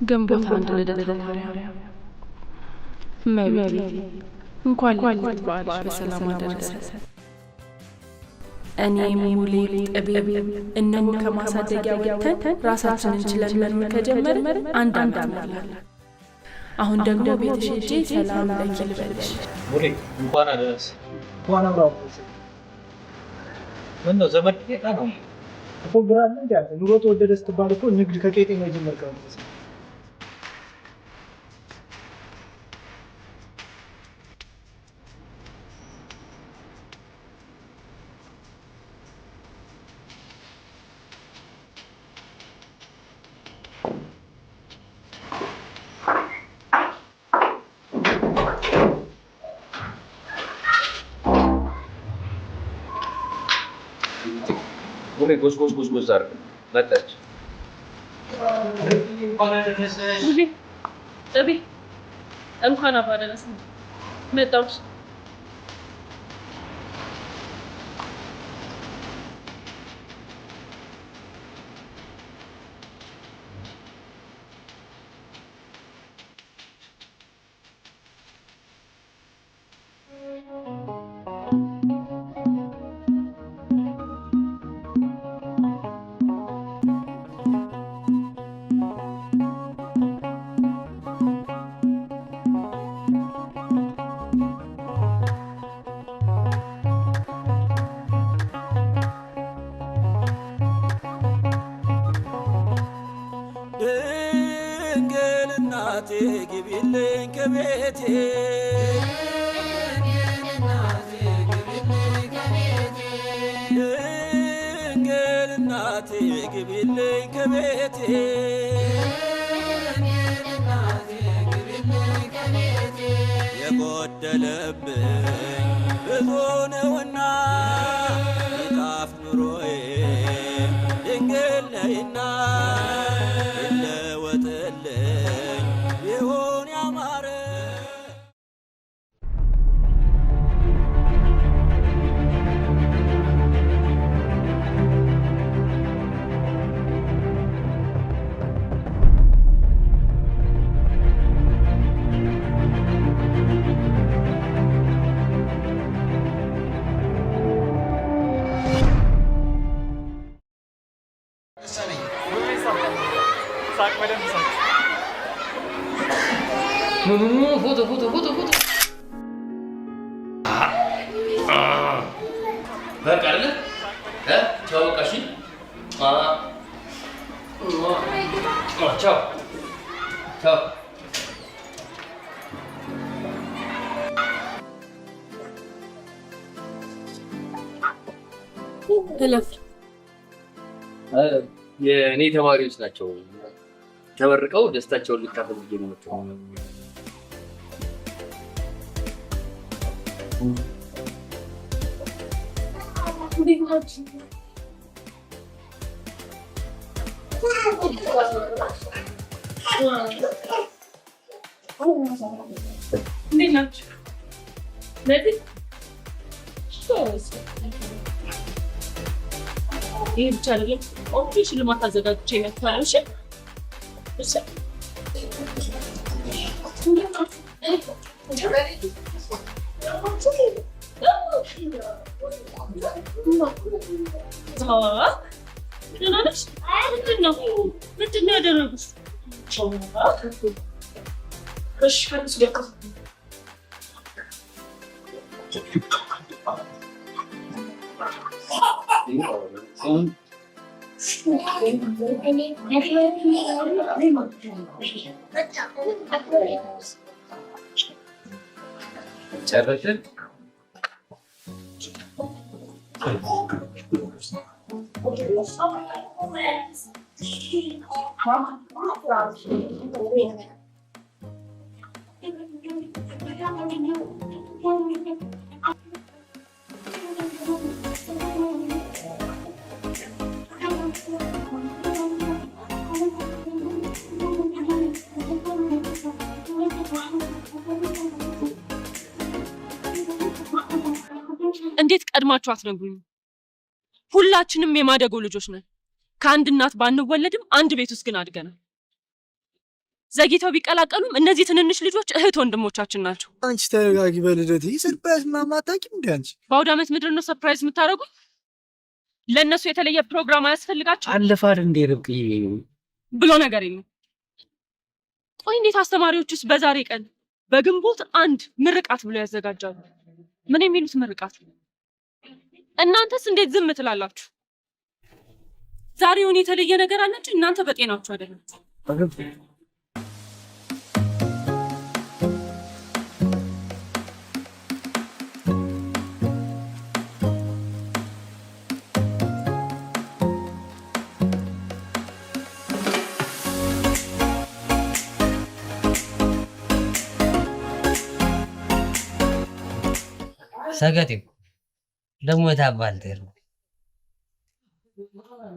ግንቦት አንድ ልደተ ማርያም እመቤቴ እንኳን ለልደት በዓልሽ በሰላም አደረሰን። እኔ ሙሌ ጥቤ እነሆ ከማሳደጊያ ወጥተን ራሳችንን ችለን መኖር ከጀመርን አንድ ዓመት ሞላን። አሁን ደግሞ ቤትሽ ሄጄ ሰላም ለኪ ልበልሽ። ሙሌ እንኳን አደረሰ። እንኳን አብራው ምን ነው ዘመድ ጌታ ነው እኮ ብራን እንዴ ኑሮ ተወደደ ስትባል እኮ ንግድ ከቄጤ ነው የጀመርከው። ሙሌ ጎዝ አድርግ መጣች። ሙሌ ጥቤ እንኳን አብራ አደረሰን። መጣሁ። ግቢልኝ ከቤቴ ድንግል እናቴ ግቢልኝ ከቤቴ የጎደለብኝ ብዙ ነውና ይጣፍ ኑሮዬ ድንግል ነይና ይለወጥልኝ ይሁን ያማረ። ፎቶ በቃ አይደለ ቻው በቃ እሺ ቻው ቻው እለፍ። የእኔ ተማሪዎች ናቸው ተመርቀው ደስታቸውን ሊካፈሉ ይገኛሉ። እንዴት ናችሁ? እንዴት ናችሁ? ለዚህ ይህ ብቻ አይደለም፣ ቆንጆ ሽልማት አዘጋጅቼ መጥቻለሁ። እሺ ምንድን ነው ያደረጉት? ጨረስን? እንዴት ቀድማችሁ አትነግሩኝ? ሁላችንም የማደጎ ልጆች ነን። ከአንድ እናት ባንወለድም አንድ ቤት ውስጥ ግን አድገናል። ዘግይተው ቢቀላቀሉም እነዚህ ትንንሽ ልጆች እህት ወንድሞቻችን ናቸው። አንቺ ተረጋጊ። በልደት ሰርፕራይዝ ምናምን አታውቂም እንዴ አንቺ? በአውደ ዓመት ምድር ነው ሰርፕራይዝ የምታደርጉት? ለእነሱ የተለየ ፕሮግራም አያስፈልጋቸው? አለፋር እንዴ ርብቅዬ ብሎ ነገር የለም። ቆይ እንዴት አስተማሪዎችስ በዛሬ ቀን በግንቦት 1 ምርቃት ብሎ ያዘጋጃሉ? ምን የሚሉት ምርቃት? እናንተስ እንዴት ዝም ትላላችሁ? ዛሬውን የተለየ ነገር አለ እንጂ እናንተ በጤናችሁ አይደለም። ሰገጤው ደግሞ የታባል ተር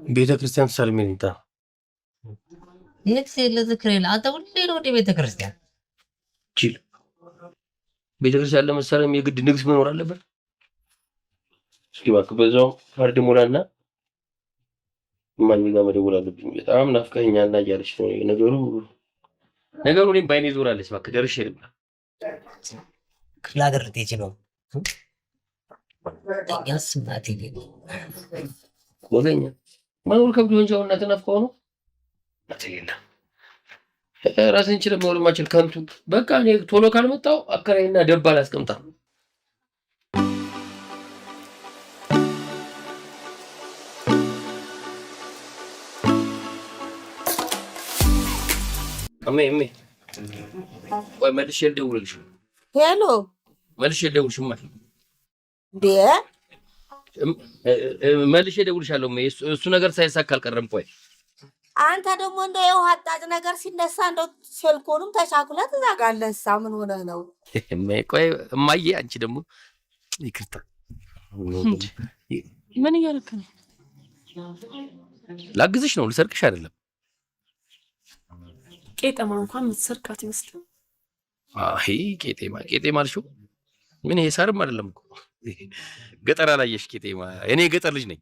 ቤተ ክርስቲያን ሰልሜንታ የክስ ለዝክሬል አንተ ሁሌ ነው ወደ ቤተ ክርስቲያን ቺል ቤተ ክርስቲያን ለመሰለም የግድ ንግስ መኖር አለበት። እስኪ እባክህ በዛው ካርድ ሞላና ማን ጋር መደወል አለብኝ። በጣም ናፍቀኸኛልና እያለች ነው ነገሩ እኔም ባይኔ ዞራለች። እባክህ ደርሼ ልምጣ። ክፍለ ሀገር ልትሄጂ ነው? ያስማት ይገኝ ወገኛ መኖር ከብዶ እንጃው እናት ናፍቀው ነው አትይና ራስን ችለ መኖር ማችል ከንቱ በቃ እኔ ቶሎ ካልመጣው አከራይና ደባል አስቀምጣ እሜ ወይ መልሼ ልደውልልሽ። ሄሎ መልሼ ልደውልሽ ማለት ደ መልሼ እደውልሻለሁ። እሱ ነገር ሳይሳካ አልቀረም። ቆይ አንተ ደግሞ እንደ የውሃ አጣጭ ነገር ሲነሳ እንደ ስልኩንም ተቻኩለት ትዘጋለህ። ምን ሆነህ ነው? ቆይ እማዬ፣ አንቺ ደግሞ ይቅርታ። ምን እያደረክ ነው? ላግዝሽ ነው፣ ልሰርቅሽ አይደለም። ቄጠማ እንኳን የምትሰርቃት ይመስላል። አይ ቄጤማ አልሽው? ምን ይሄ ሳርም አይደለም እኮ ገጠር አላየሽ? ቄጤማ እኔ ገጠር ልጅ ነኝ።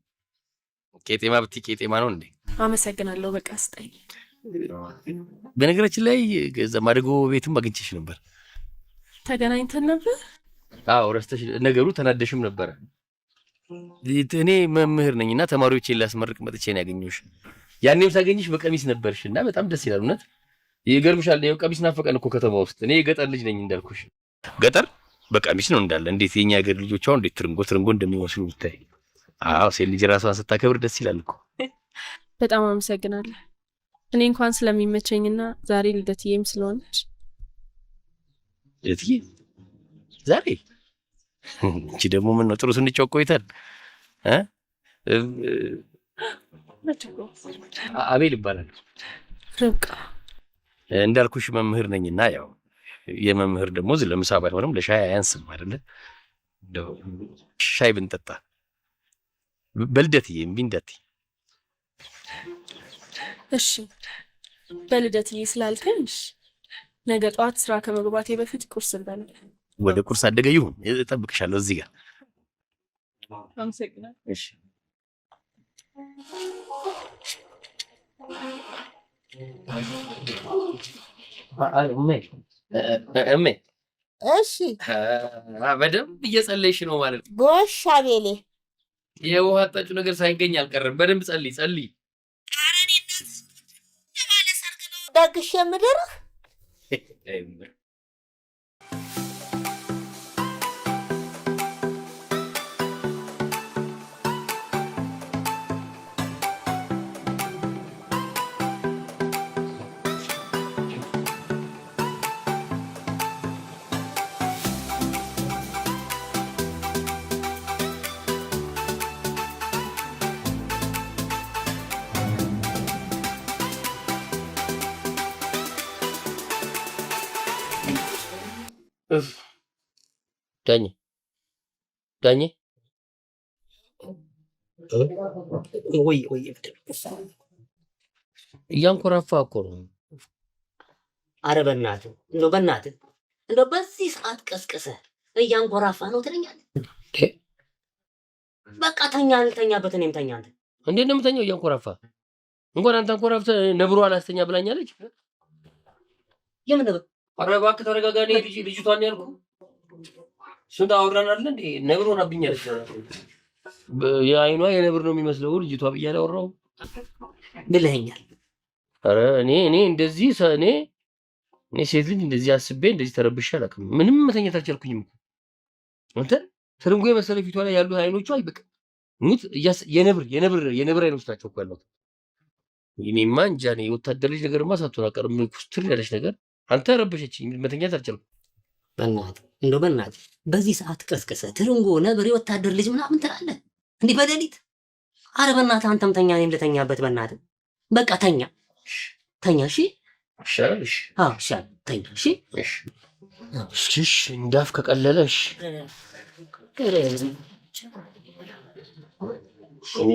ቄጤማ ብትይ ቄጤማ ነው እንዴ? አመሰግናለሁ። በቃ ስጠኝ። በነገራችን ላይ ገዛ ማደጎ ቤትም አግኝቼሽ ነበር። ተገናኝተን ነበር? አዎ፣ ረስተሽ ነገሩ ተናደሽም ነበር። እኔ መምህር ነኝና ተማሪዎቼን ላስመርቅ መጥቼ ነው ያገኘሁሽ። ያኔም ሳገኝሽ በቀሚስ ነበርሽና በጣም ደስ ይላል። እውነት ይገርምሻል። ነው ቀሚስ ናፈቀን እኮ ከተማ ውስጥ። እኔ ገጠር ልጅ ነኝ እንዳልኩሽ። ገጠር በቀሚስ ነው እንዳለ። እንዴት የኛ ሀገር ልጆች አሁን እንዴት ትርንጎ እንደሚመስሉ ብታይ። አዎ፣ ሴት ልጅ ራሷን ስታከብር ደስ ይላል እኮ። በጣም አመሰግናለሁ። እኔ እንኳን ስለሚመቸኝና ዛሬ ልደትዬም ስለሆነች። ልደትዬ ዛሬ እንጂ ደግሞ ምን ነው ጥሩ ስንጫወት ቆይተን አቤል ይባላል። ርብቃ እንዳልኩሽ መምህር ነኝና ያው የመምህር ደሞዝ ለምሳ ባይሆንም ለሻይ አያንስም አይደለ? ሻይ ብንጠጣ በልደትዬ እምቢ እንዳትዪ። እሺ በልደትዬ ስላልከኝ ነገ ጠዋት ስራ ከመግባቴ በፊት ቁርስ ልበላ። ወደ ቁርስ አደገ ይሁን፣ እጠብቅሻለሁ እዚህ ጋር። አመሰግናለሁ። እሺ እሜ እሺ በደንብ እየጸለይሽ ነው ማለት ነው። ጎሽ አቤሌ፣ የውሃ አጣጩ ነገር ሳይገኝ አልቀረም። በደንብ ጸልይ። ደግሼ የምድርህ ዳኜ ወይ እያንኮራፋ እኮ ነው። አረ በእናትህ እንደው በዚህ ሰዓት ቀስቅሰህ እያንኮራፋ ነው ትለኛለህ? በቃ ተኛበት። እኔም ተኛ። አንተ እንዴት ነው የምተኛው? እያንኮራፋ እንኳን አንተ አንኮራፍተህ ነብሮ አላስተኛ ብላኛለች። የምን ነብር? ኧረ እባክህ ተረጋጋ። እኔ ልጅቷን ያልኩህ ስንት አወራናል እንዴ? ነብር ሆናብኛለች። የአይኗ የነብር ነው የሚመስለው ልጅቷ ብዬ አላወራሁም ብለኸኛል። ኧረ እኔ እንደዚህ እኔ ሴት ልጅ እንደዚህ አስቤ እንደዚህ ተረብሼ አላውቅም። ምንም መተኛት አልቻልኩኝም እኮ አንተ ትርንጎ የመሰለ ፊቷ ላይ ያሉት አይኖቿ አይበቅ ሙት የነብር አይኖች ናቸው እኮ ያሉት። እኔማ እንጃ እኔ የወታደር ልጅ ነገርማ ሳትሆን አቀርም ኩስትር ያለች ነገር አንተ ረበሸችኝ። መተኛት አልቻልኩም። በእናትህ በዚህ ሰዓት ቀስቀሰ ትርንጎ ነብር የወታደር ልጅ ምናምን ትላለህ እንዲህ በሌሊት? አረ በእናትህ አንተም ተኛ፣ እኔም ልተኛበት። በእናትህ በቃ ተኛ። እሺ ይሻላል። እሺ ይሻላል። ተኛ። እሺ እንዳፍ ከቀለለ እሺ። እኔ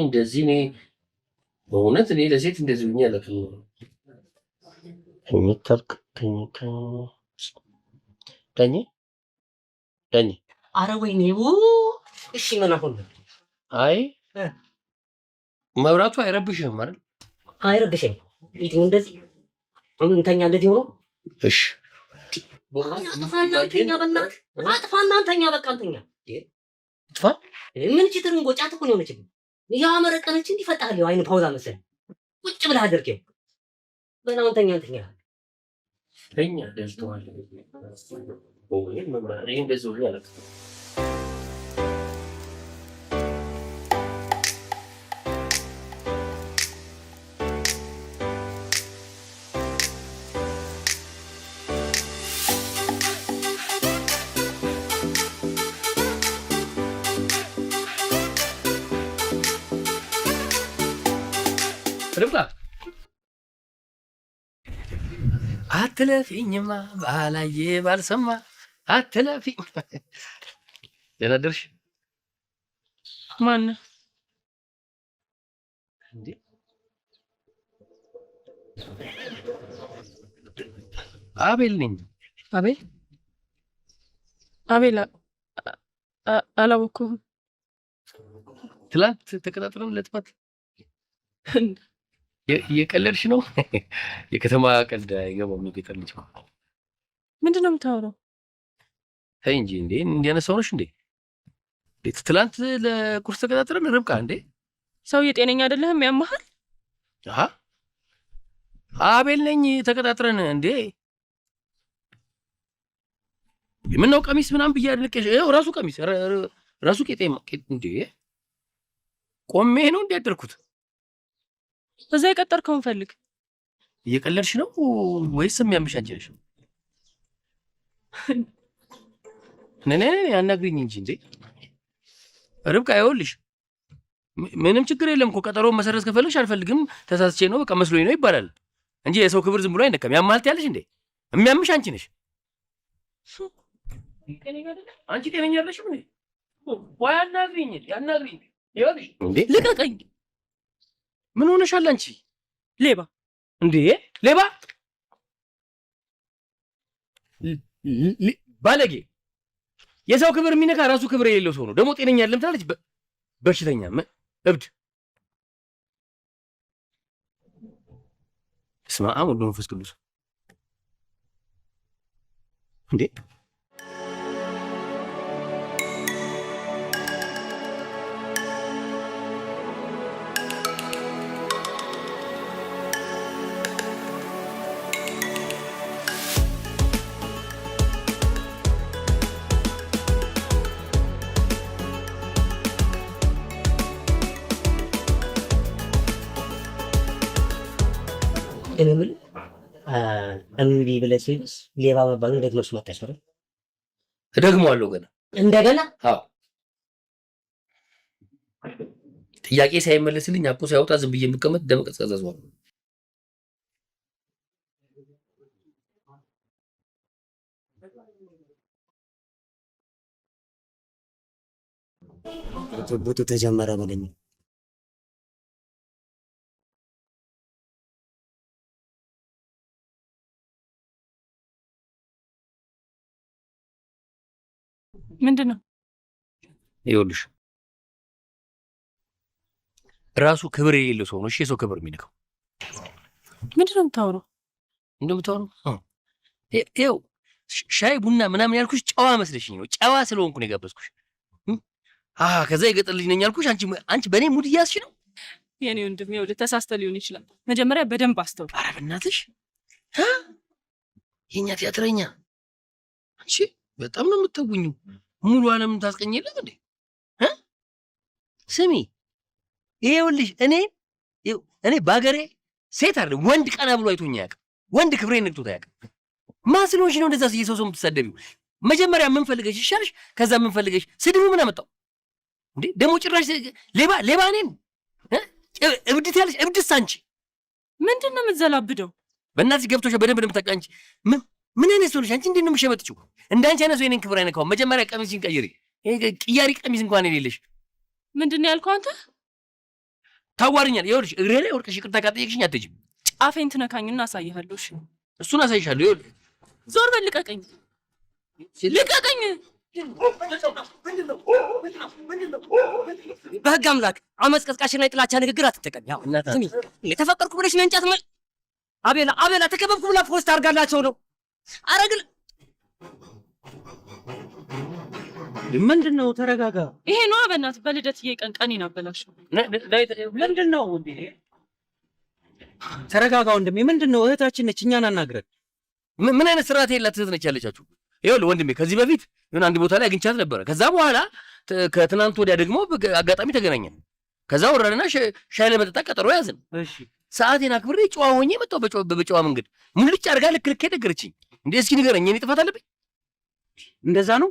እንደዚህ በእውነት እኔ ለሴት እንደዚህ ብኛ አላውቅም። ዳኝ አረ ወይኔ እሺ ምን አሁን? አይ መብራቱ አይረብሽህም አይደል? አይረብሽኝ። እንደዚህ እንተኛ እንደዚህ ሆኖ እሺ አጥፋና እንተኛ። በቃ እንተኛ። ጥፋ ምን ትርንጎ ጫት እኮ ነው የሆነችልኝ። ያመረቀነች እንዲፈጣል አይን ፓውዛ መሰለኝ። ቁጭ ብለህ አድርገኝ በናውን ተኛ ደልተዋል። እንደዚህ ሁሉ ያለ ርብቃ አትለፊኝማ ባላየ ባልሰማ አትለፊኝ። ደህና አደርሽ? ማነው እንዴ? አቤል ነኝ። አቤል አላወኩም። ትላንት ተቀጣጥረን ለጥፋት እየቀለድሽ ነው? የከተማ ቀልድ አይገባም። የገጠር ልጅ ምንድን ነው የምታወራው? ተይ እንጂ እንዴ! እንዲያነሳው ነሽ እንዴ? ትላንት ለቁርስ ተቀጣጥረን ርብቃ እንዴ! ሰውዬ ጤነኛ አይደለህም? ያመሃል? አቤል ነኝ። ተቀጣጥረን እንዴ! ምነው ቀሚስ ምናምን ብዬ አድንቄሽ፣ ራሱ ቀሚስ ራሱ ቄጤማ እንዴ! ቆሜ ነው እንዲያደርኩት። በዛ የቀጠርከውን ፈልግ። እየቀለድሽ ነው ወይስ የሚያምሽ አንቺ ነሽ? ነኔ አናግሪኝ እንጂ እንዴ ርብቃ። ይኸውልሽ ምንም ችግር የለም እኮ ቀጠሮ መሰረት ከፈለግሽ አልፈልግም ተሳስቼ ነው በቃ መስሎኝ ነው ይባላል እንጂ የሰው ክብር ዝም ብሎ አይነካም። ያማልት ያለሽ እንዴ? የሚያምሽ አንቺ ነሽ። አንቺ ጤነኛ አይደለሽም እንዴ? ወይ አናግሪኝ። ይኸውልሽ እንዴ ልቀቀኝ። ምን ሆነሻል አንቺ? ሌባ እንዴ ሌባ ባለጌ! የሰው ክብር የሚነካ ራሱ ክብር የሌለው ሰው ነው። ደግሞ ጤነኛ አይደለም ትላለች። በሽተኛ እብድ። እስማ ወልድ መንፈስ ቅዱስ እንዴ! እምብል እምቢ ብለሽ ሌባ መባሉን ደግመሽ መጣሽ አይደል? እደግመዋለሁ ገና እንደገና። አዎ ጥያቄ ሳይመለስልኝ አፖ ሳይወጣ ዝም ብዬ የምቀመጥ ደም ቀዝቀዝ አዝዋለሁ። ቡቱ ተጀመረ በለኝ። ምንድን ነው? ይኸውልሽ ራሱ ክብር የሌለው ሰው ነው። እሺ የሰው ክብር የሚነካው ምንድን ነው የምታወራው? እንደምታወራው ይኸው ሻይ ቡና ምናምን ያልኩሽ ጨዋ መስለሽኝ ነው። ጨዋ ስለሆንኩ ነው የጋበዝኩሽ። ከዛ የገጠር ልጅ ነኝ ያልኩሽ አንቺ በእኔ ሙድ እያዝሽ ነው። የኔ ወንድም ይኸውልህ ተሳስተህ ሊሆን ይችላል። መጀመሪያ በደንብ አስተውል። ኧረ በእናትሽ የኛ ቲያትረኛ አንቺ በጣም ነው የምትተውኙ። ሙሉ ዓለምን ታስቀኝ የለም እንዴ? ስሚ ይኸውልሽ እኔ በሀገሬ ሴት አይደለም ወንድ ቀና ብሎ አይቶኝ አያውቅም። ወንድ ክብሬን ነግቶት አያውቅም። ማን ስለሆንሽ ነው እንደዛ ሰው የምትሳደቢው? መጀመሪያ ምን ፈልገሽ ይሻልሽ፣ ከዛ ምን ፈልገሽ። ስድቡ ምን አመጣው እንዴ? ደግሞ ጭራሽ ሌባ እኔን እብድት ያለሽ እብድስ አንቺ ምንድን ነው የምትዘላብደው? በእናትሽ ገብቶሽ በደንብ እንደምታውቂ አንቺ ምን አይነት ሰው ነሽ አንቺ? እንዴት ነው የምትሸመጥችው? እንዳንቺ አይነት ሰው የኔን ክብር አይነካውም። መጀመሪያ ቀሚስሽን ቀይሪ። ቅያሪ ቀሚስ እንኳን የሌለሽ ምንድን ነው ያልከው አንተ? ታዋርኛል። ይኸውልሽ እግሬ ላይ ወድቀሽ ይቅርታ ካጠየቅሽኝ አትሄጂም። ጫፌን ትነካኝና አሳይሃለሁ። እሺ እሱን አሳይሻለሁ። ይኸውልሽ ዞር በል ልቀቀኝ፣ ልቀቀኝ። በህግ አምላክ አመፅ ቀስቃሽና የጥላቻ ንግግር አትጠቀም። ያው ስሚ የተፈቀርኩ ብለሽ መንጫት አቤላ ተከበብኩ ብላ ፖስት አድርጋላቸው ነው። አረግል ምንድን ነው? ተረጋጋ። ይሄ ነው በእናትህ በልደት ቀን ይናበላሽው። ምንድን ነው? ተረጋጋ ወንድሜ። ምንድን ነው? እህታችን ነች፣ እኛን አናግረን። ምን አይነት ስርዓት የላት እህት ነች ያለቻችሁ? ይኸውልህ ወንድሜ ከዚህ በፊት የሆነ አንድ ቦታ ላይ አግኝቻት ነበረ። ከዛ በኋላ ከትናንት ወዲያ ደግሞ አጋጣሚ ተገናኘን። ከዛ ወረድና ሻይ ለመጠጣት ቀጠሮ ያዝን። እሺ ሰዓቴን አክብሬ ጨዋ ሆኜ መጣሁ። በጨዋ መንገድ ሙልጭ አድርጋ ልክ ነገረችኝ። እንዴ እስኪ ንገረኝ፣ እኔ ጥፋት አለብኝ? እንደዛ ነው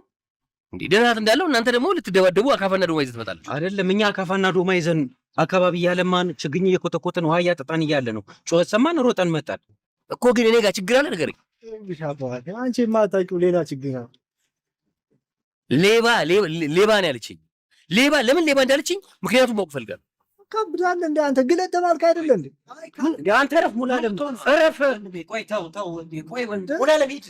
እንዴ? ደህናት እንዳለው እናንተ ደግሞ ልትደባደቡ አካፋና ዶማ ይዘህ ትመጣለህ። አይደለም እኛ አካፋና ዶማ ይዘን አካባቢ እያለማን ችግኝ እየኮተኮተን ውሃ እያጠጣን እያለ ነው ጩኸት ሰማን፣ ሮጠን መጣን እኮ። ግን እኔ ጋር ችግር አለ ንገረኝ። አንቺ የማታውቂው ሌላ ችግር ነው። ሌባ ነው ያለችኝ። ለምን ሌባ እንዳለችኝ ምክንያቱም ማወቅ ፈልጋለሁ። ከብዳለ እንደ አንተ ግለጥ ተባልክ አይደለ እንዴ? አንተ ረፍ ሙላለም ረፍ። ቆይ ተው ቆይ ሙላለም ሂድ።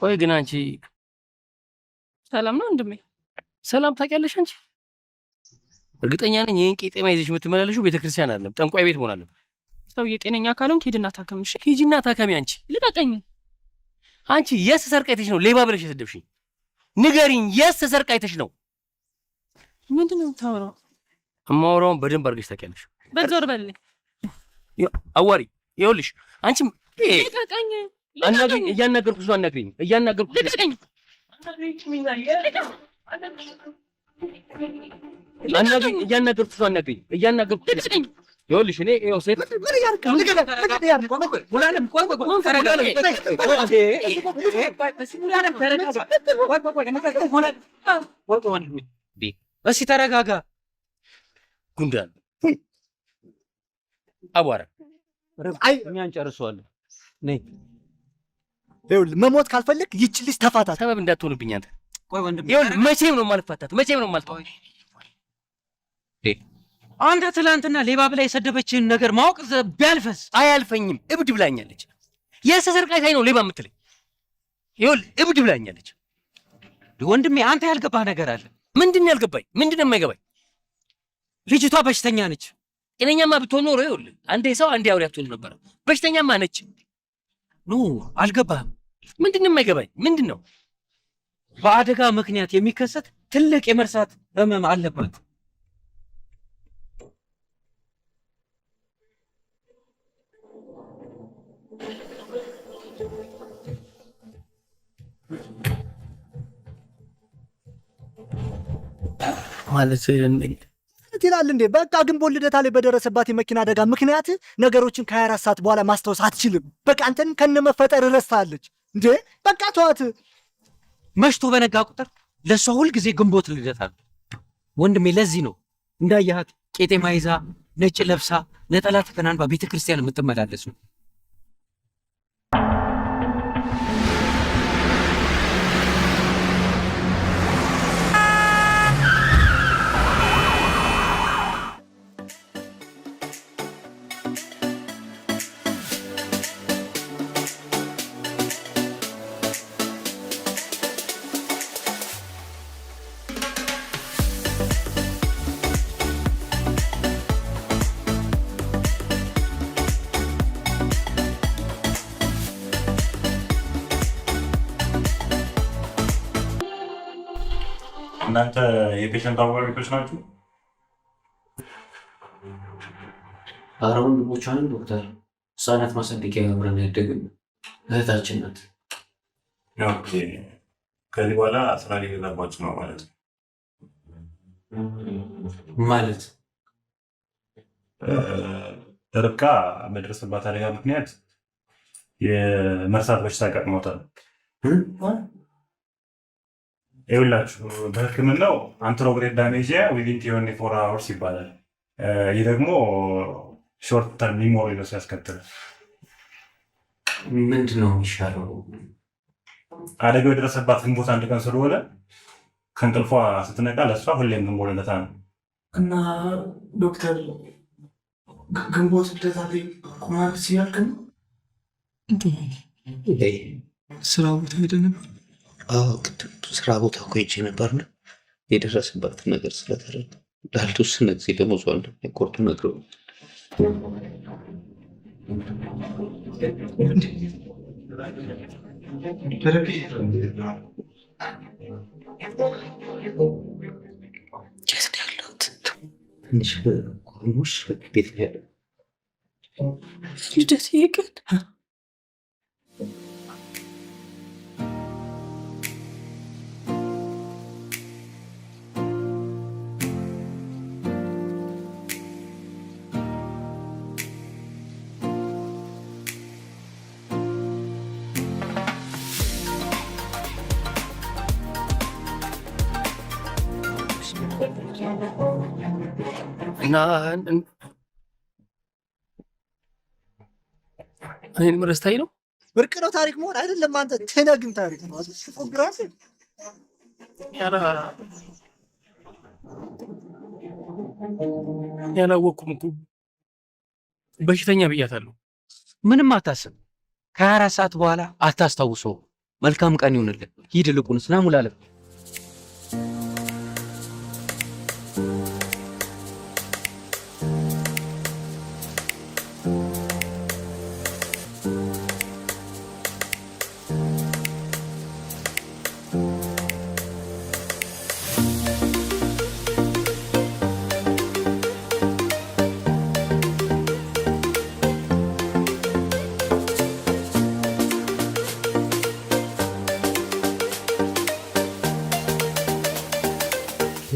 ቆይ ግን አንቺ ሰላም ነው ወንድሜ? ሰላም ታውቂያለሽ አንቺ? እርግጠኛ ነኝ ይሄን ቄጤማ ይዘሽ የምትመላለሽው ቤተክርስቲያን አይደለም ጠንቋይ ቤት መሆን አለበት። ሰውዬ ጤነኛ ካልሆንክ ሂድና ታከም። እሺ ሂጂና ታከሚ። አንቺ ልቀቀኝ። አንቺ የስ ሰርቃይተሽ ነው ሌባ ብለሽ የሰደብሽኝ? ንገሪኝ፣ የስ ሰርቃይተሽ ነው? ምንድን ነው የምታወራው? እማወራውን በደንብ አድርገሽ ታውቂያለሽ። በዞር በልኝ አዋሪ። ይኸውልሽ አንቺ ልቀቀኝ። አናግሪኝ። እያናገርኩሽ ነው። አናግሪኝ። እያናገርኩሽ ልቀቀኝ። እያናገርኩሽ ነው። አናግሪኝ። እያናገርኩሽ ልቀቀኝ። ይኸውልሽ እኔ ይኸው ሴት እስኪ ተረጋጋ። ጉንዳን አቧራ እኛን ጨርሰዋለን። ነይ መሞት ካልፈልግ ይች ልጅ ተፋታት። ሰበብ እንዳትሆንብኝ አንተ። ቆይ ወንድም ይኸውልህ መቼም ነው የማልፋታት፣ መቼም ነው የማልተው። አንተ ትላንትና ሌባ ብላ የሰደበችን ነገር ማወቅ ቢያልፈስ? አያልፈኝም። እብድ ብላኛለች። የሰሰርቃይታይ ነው ሌባ የምትለኝ? ይኸውልህ እብድ ብላኛለች። ወንድሜ አንተ ያልገባህ ነገር አለ። ምንድን ነው ያልገባኝ? ምንድን ነው የማይገባኝ? ልጅቷ በሽተኛ ነች። ጤነኛማ ብትሆን ኖሮ ይኸውልህ አንዴ ሰው አንዴ አውሬ አትሆንም ነበረ። በሽተኛማ ነች። ኖ አልገባህም። ምንድን ነው የማይገባኝ? ምንድን ነው? በአደጋ ምክንያት የሚከሰት ትልቅ የመርሳት ህመም አለባት። ማለት ይላል እንዴ? በቃ ግንቦት ልደታ ላይ በደረሰባት የመኪና አደጋ ምክንያት ነገሮችን ከ24 ሰዓት በኋላ ማስታወስ አትችልም። በቃ አንተን ከነመፈጠር ረስታለች እንዴ? በቃ ተዋት። መሽቶ በነጋ ቁጥር ለእሷ ሁልጊዜ ግንቦት ልደታ ነው ወንድሜ። ለዚህ ነው እንዳያሃት ቄጤማ ይዛ ነጭ ለብሳ ነጠላ ተከናንባ ቤተክርስቲያን የምትመላለስ ነው። እናንተ የፔሸንት አዋቂዎች ናችሁ? ኧረ ወንድሞቿ ነን ዶክተር። ህጻናት ማሳደጊያ አብረን ያደግን እህታችን ናት። ኦኬ። ከዚህ በኋላ ስራ ሊገዛባችሁ ነው ማለት ነው? ማለት ርብቃ በደረሰባት አደጋ ምክንያት የመርሳት በሽታ አጋጥሞታል። ይኸውላችሁ በህክምናው አንትሮግሬድ ዳሜጂያ ዊዚን 24 አወርስ ይባላል። ይህ ደግሞ ሾርት ተርም ሚሞሪ ሎስ ያስከትላል። ምንድን ነው የሚሻለው? አደጋው የደረሰባት ግንቦት 1 ቀን ስለሆነ ከእንቅልፏ ስትነቃ ለእሷ ሁሌም ግንቦት ልደታ ነው። እና ዶክተር ግንቦት ልደታ ላይ ቁማር ሲያልቅ ነው ስራ ቦታ ሄደ ነበር። ስራ ቦታ እኮ ሄጄ ነበርና የደረሰባትን ነገር ስለተረዳ ላልተወሰነ ጊዜ ደሞዟ እንደሚያቆርጡ ነግረውኛል። የት ነው ያለሁት? ትንሽ ኮርሞሽ ቤት ነው ያለው። ልደት ይቀን እና እኔን መረስታይ ነው። ብርቅ ነው ታሪክ መሆን አይደለም። አንተ ትነግን ታሪክ ነው። ፎቶግራፊ ያላወቅኩም እኮ በሽተኛ ብያታለሁ። ምንም አታስብ። ከ24 ሰዓት በኋላ አታስታውሰው። መልካም ቀን ይሁንልን። ሂድ ልቁንስ ና ሙላለም።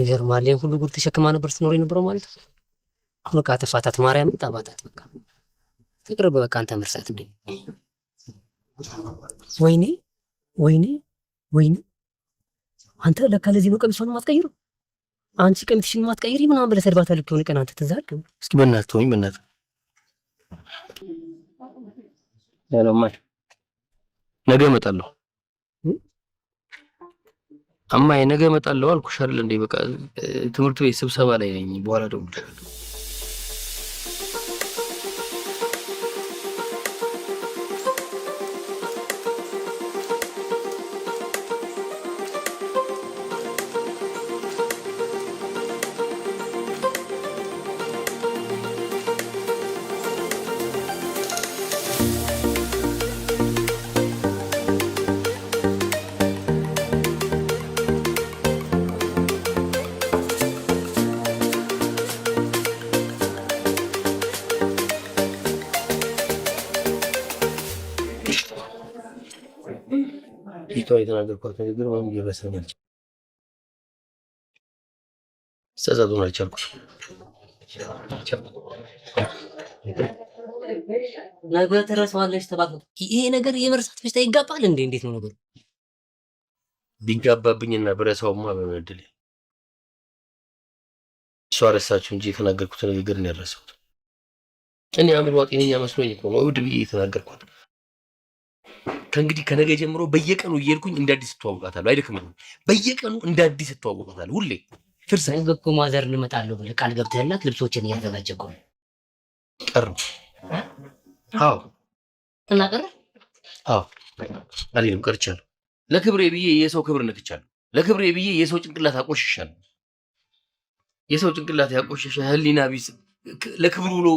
ይገርማል። ሁሉ ጉድ ተሸክማ ነበር ትኖር የነበረው ማለት ነው። በቃ ተፋታት፣ ማርያም ጣባታት። በቃ ትቅርብ፣ በቃ አንተ መርሳት እንዴ! ወይኔ ወይኔ ወይኔ! አንተ ለካ ለዚህ ነው ቀሚሷን ማትቀይሩ። አንቺ ቀሚስሽን ማትቀይሪ ምናምን ብለህ ሰድባታለህ እኮ የሆነ ቀን። አንተ ትዝ አልክም? እስኪ በእናትህ ተወኝ፣ በእናትህ ያለማይ ነገ እመጣለሁ። አማዬ ነገ እመጣለሁ አልኩሽ አይደል እንዴ? በቃ ትምህርት ቤት ስብሰባ ላይ ነኝ። በኋላ እደውልልሻለሁ። የተናገርኳት ንግግር ምንም እየበሰኝ አልቻልኩም። ጸጸቱን አልቻልኩም። ነገ ትረሳዋለች ተባልኩ። ይሄ ነገር የመርሳት በሽታ ይጋባል እንዴ? እንዴት ነው ነገሩ? ቢጋባብኝና ብረሳውማ በመድል እሷ ረሳችሁ እንጂ የተናገርኩት ንግግር ነው ያረሳሁት። እኔ አእምሮ ጤነኛ መስሎኝ እኮ ነው እብድ ብዬ የተናገርኳት። ከእንግዲህ ከነገ ጀምሮ በየቀኑ እየሄድኩኝ እንደ አዲስ እተዋወቃታለሁ። አይደክምም። በየቀኑ እንደ አዲስ እተዋወቃታለሁ። ሁሌ ፍርሳይ እኮ ማዘር ልመጣለሁ ብለህ ቃል ገብተህላት ልብሶችን እያዘጋጀ እኮ ነው። ቀር አዎ እና ቀረ አዎ አልልም ቀርቻለሁ። ለክብሬ ብዬ የሰው ክብር ነክቻለሁ። ለክብሬ ብዬ የሰው ጭንቅላት አቆሽሻለሁ። የሰው ጭንቅላት ያቆሸሸ ህሊና ቢስ ለክብሩ ብሎ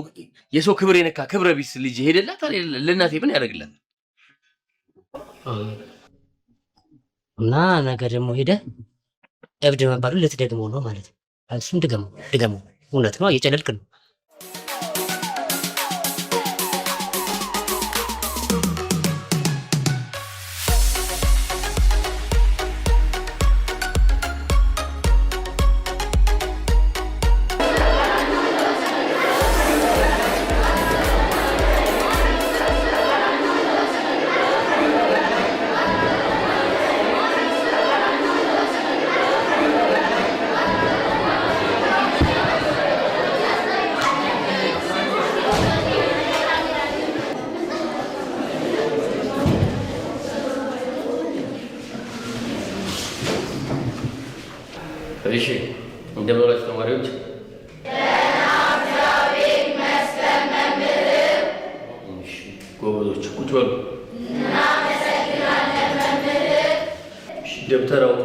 የሰው ክብር የነካ ክብረ ቢስ ልጅ ሄደላት ለእናቴ ምን ያደርግላት? እና ነገ ደግሞ ሄደህ እብድ መባሉ ልትደግመው ነው ማለት ነው። እሱን ድገመው። እውነት ነው፣ እየጨለልክ ነው። እሺ እንደምን ዋላችሁ ተማሪዎች? ጎበዞች ቁጭ በሉ። ደብተር አውጡ።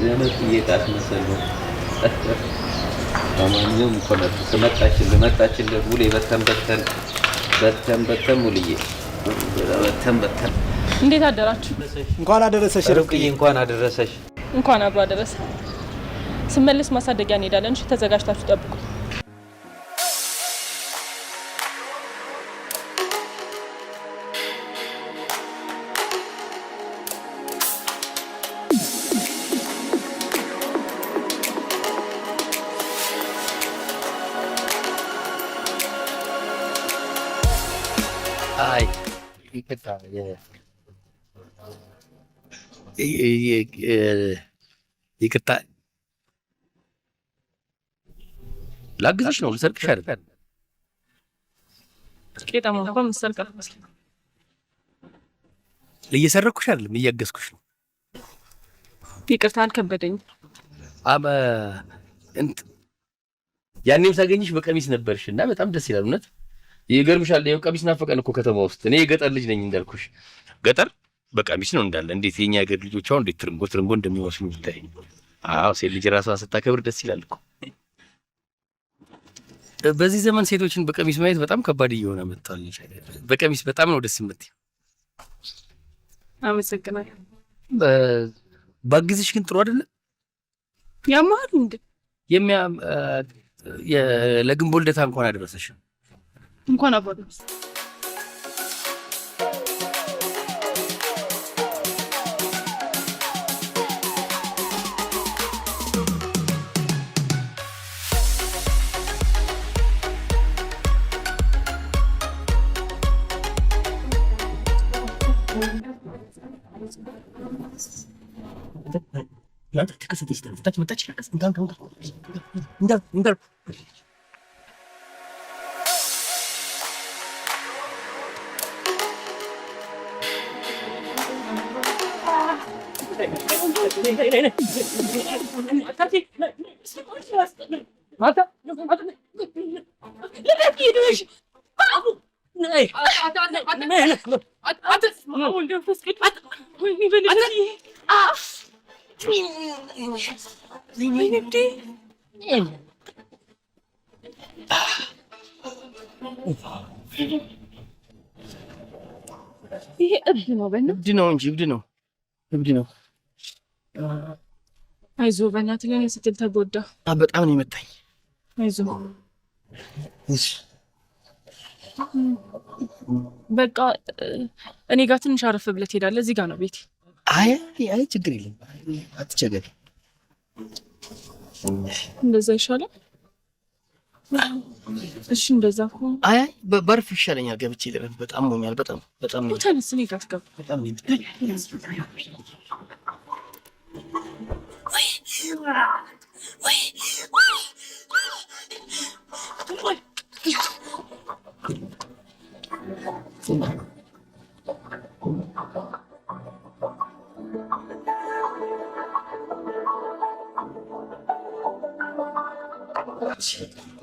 ዘመድ እየጣት መሰሉ ለማንኛውም እንኳን መጣችልህ ውሌ በተን ውልዬ በተን እንዴት አደራችሁ? እንኳን አደረሰሽ ርብቅዬ፣ እንኳን አደረሰሽ። እንኳን አብሮ አደረሰ። ስመለስ ማሳደጊያ እንሄዳለን። እሺ፣ ተዘጋጅታችሁ ጠብቁ። አይ ይቅርታ ይቅርታ ላግዝሽ ነው ልሰርቅሽ አይደል? ቄጠማ እንኳን ምሰርቅ አልመስልም። እየሰረኩሽ አይደለም እያገዝኩሽ ነው። ይቅርታ አልከበደኝም። ያኔም ሳገኝሽ በቀሚስ ነበርሽ እና በጣም ደስ ይላል። እውነት ይገርምሻል። ይኸው ቀሚስ ናፈቀን እኮ ከተማ ውስጥ። እኔ የገጠር ልጅ ነኝ እንዳልኩሽ፣ ገጠር በቀሚስ ነው እንዳለ። እንዴት የኛ ሀገር ልጆች አሁን እንዴት ትርንጎ እንደሚመስሉ ብታይ። አዎ ሴት ልጅ ራሷን ስታከብር ደስ ይላል እኮ። በዚህ ዘመን ሴቶችን በቀሚስ ማየት በጣም ከባድ እየሆነ መጥቷል። በቀሚስ በጣም ነው ደስ የምትይው። አመሰግናለሁ። ባግዝሽ ግን ጥሩ አይደለም? ያማል እንዴ? ለግንቦት ልደታ እንኳን አደረሰሽ። እንኳን አባደረሰ። لا تكسر تشتغل تاج ما تاج كاس ندار ይሄ እብድ ነው። እብድ ነው እንጂ እብድ ነው። አይዞህ በእናትህ ለእኔ ስትል ተጎዳ። በጣም ነው የመታኝ። አይዞህ በቃ እኔ ጋር ትንሽ አረፍ ብለህ ትሄዳለህ። እዚህ ጋር ነው ቤቴ። አይ ችግር የለም አትቸገሪ። እንደዛ ይሻላል። እሺ እንደዛ ከሆነ አይ በርፍ ይሻለኛል። ገብቼ ልረፍ። በጣም ሞኛል። በጣም ነው። ተነስ፣ እኔ ጋር አትገባ። በጣም ነው።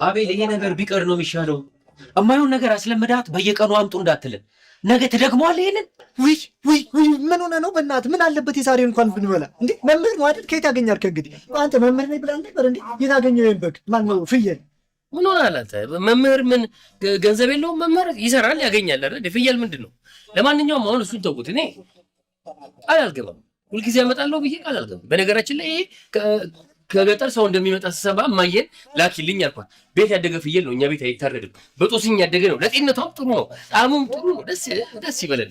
አቤል ይሄ ነገር ቢቀር ነው የሚሻለው። እማይሆን ነገር አስለመዳት በየቀኑ አምጡ እንዳትልን። ነገ ትደግመዋለህ ይሄንን። ውይ ምን ሆነ ነው? በእናትህ ምን አለበት የዛሬ እንኳን ብንበላ እንዴ? መምህር ነው አይደል? ከየት ያገኛል? ከእንግዲህ አንተ መምህር ነኝ ብለህ ነበር እንዴ? የት አገኘው ይሄን በግ? ማን ነው ፍየል? ምን ሆናል አንተ? መምህር ምን ገንዘብ የለውም? መምህር ይሰራል ያገኛል አይደል? ፍየል ምንድን ነው? ለማንኛውም አሁን እሱን ተውት። እኔ ቃል አልገባም። ሁልጊዜ ያመጣለሁ ብዬ ቃል አልገባም። በነገራችን ላይ ይሄ ከገጠር ሰው እንደሚመጣ ስሰማ እማዬን ላኪልኝ አልኳት። ቤት ያደገ ፍየል ነው፣ እኛ ቤት አይታረድም። በጦስኝ ያደገ ነው፣ ለጤንነቷም ጥሩ ነው፣ ጣዕሙም ጥሩ ነው። ደስ ይበለን።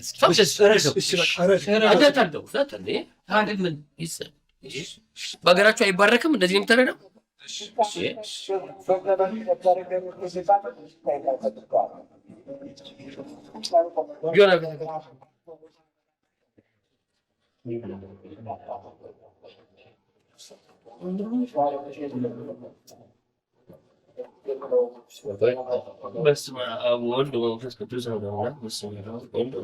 በሀገራችሁ አይባረክም? እንደዚህ ነው የምታረደው? በስመ አብ ወወልድ ወመንፈስ ቅዱስ አሐዱ አምላክ። በስመ አብ ወወልድ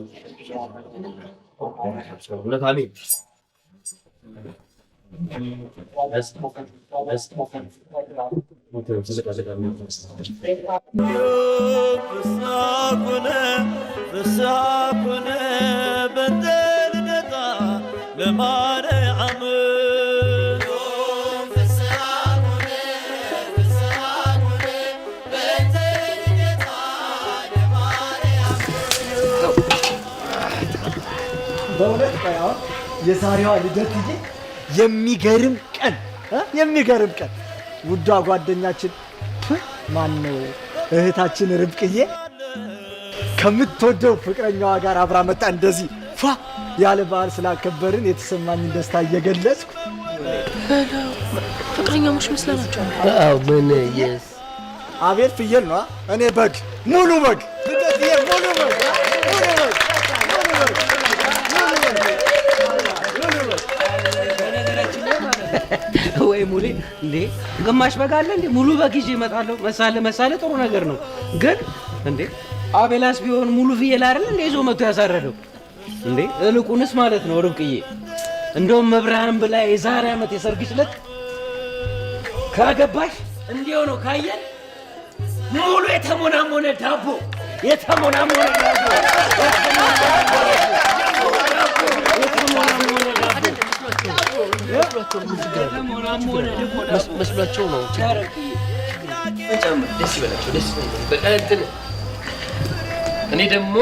በእውነት ቀያው የዛሬዋ ልደትዬ የሚገርም ቀን ውዷ ጓደኛችን ማን ነው እህታችን ርብቅዬ ከምትወደው ፍቅረኛዋ ጋር አብራ መጣ። እንደዚህ ፏ ያለ በዓል ስላከበርን የተሰማኝን ደስታ እየገለጽኩ ፍቅረኛሞች መስለናቸው። ምን አቤል ፍየል ነው፣ እኔ በግ ሙሉ በግ ወይ ሙሌ እንዴ ግማሽ በግ አለ እንዴ? ሙሉ በግ ይዤ እመጣለሁ። መሳለ ጥሩ ነገር ነው። ግን እንዴ አቤላስ ቢሆን ሙሉ ፍየል አይደል እንዴ ይዞ መጥቶ ያሳረደው እንዴ? እልቁንስ ማለት ነው ርብቅዬ፣ እንደውም መብርሃን ብላ የዛሬ ዓመት የሰርግሽ ዕለት ካገባሽ እንዲው ነው ካየን ሙሉ የተሞናሞነ ዳቦ መስሏቸው ነው። ደስ ይበላቸው። ደስ በቃ እንትን እኔ ደግሞ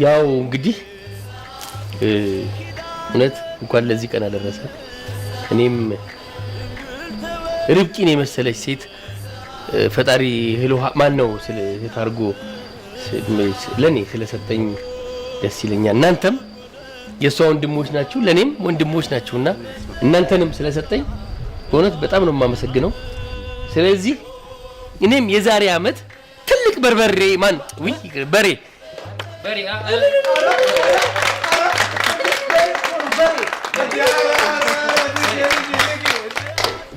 ያው እንግዲህ እውነት እንኳን ለዚህ ቀን አደረሰ። እኔም ርብቃን የመሰለች ሴት ፈጣሪ ህልውሃ ማን ነው ታርጎ ለኔ ስለሰጠኝ ደስ ይለኛል። እናንተም የሷ ወንድሞች ናችሁ፣ ለኔም ወንድሞች ናችሁና እናንተንም ስለሰጠኝ በእውነት በጣም ነው የማመሰግነው። ስለዚህ እኔም የዛሬ ዓመት ትልቅ በርበሬ በሬ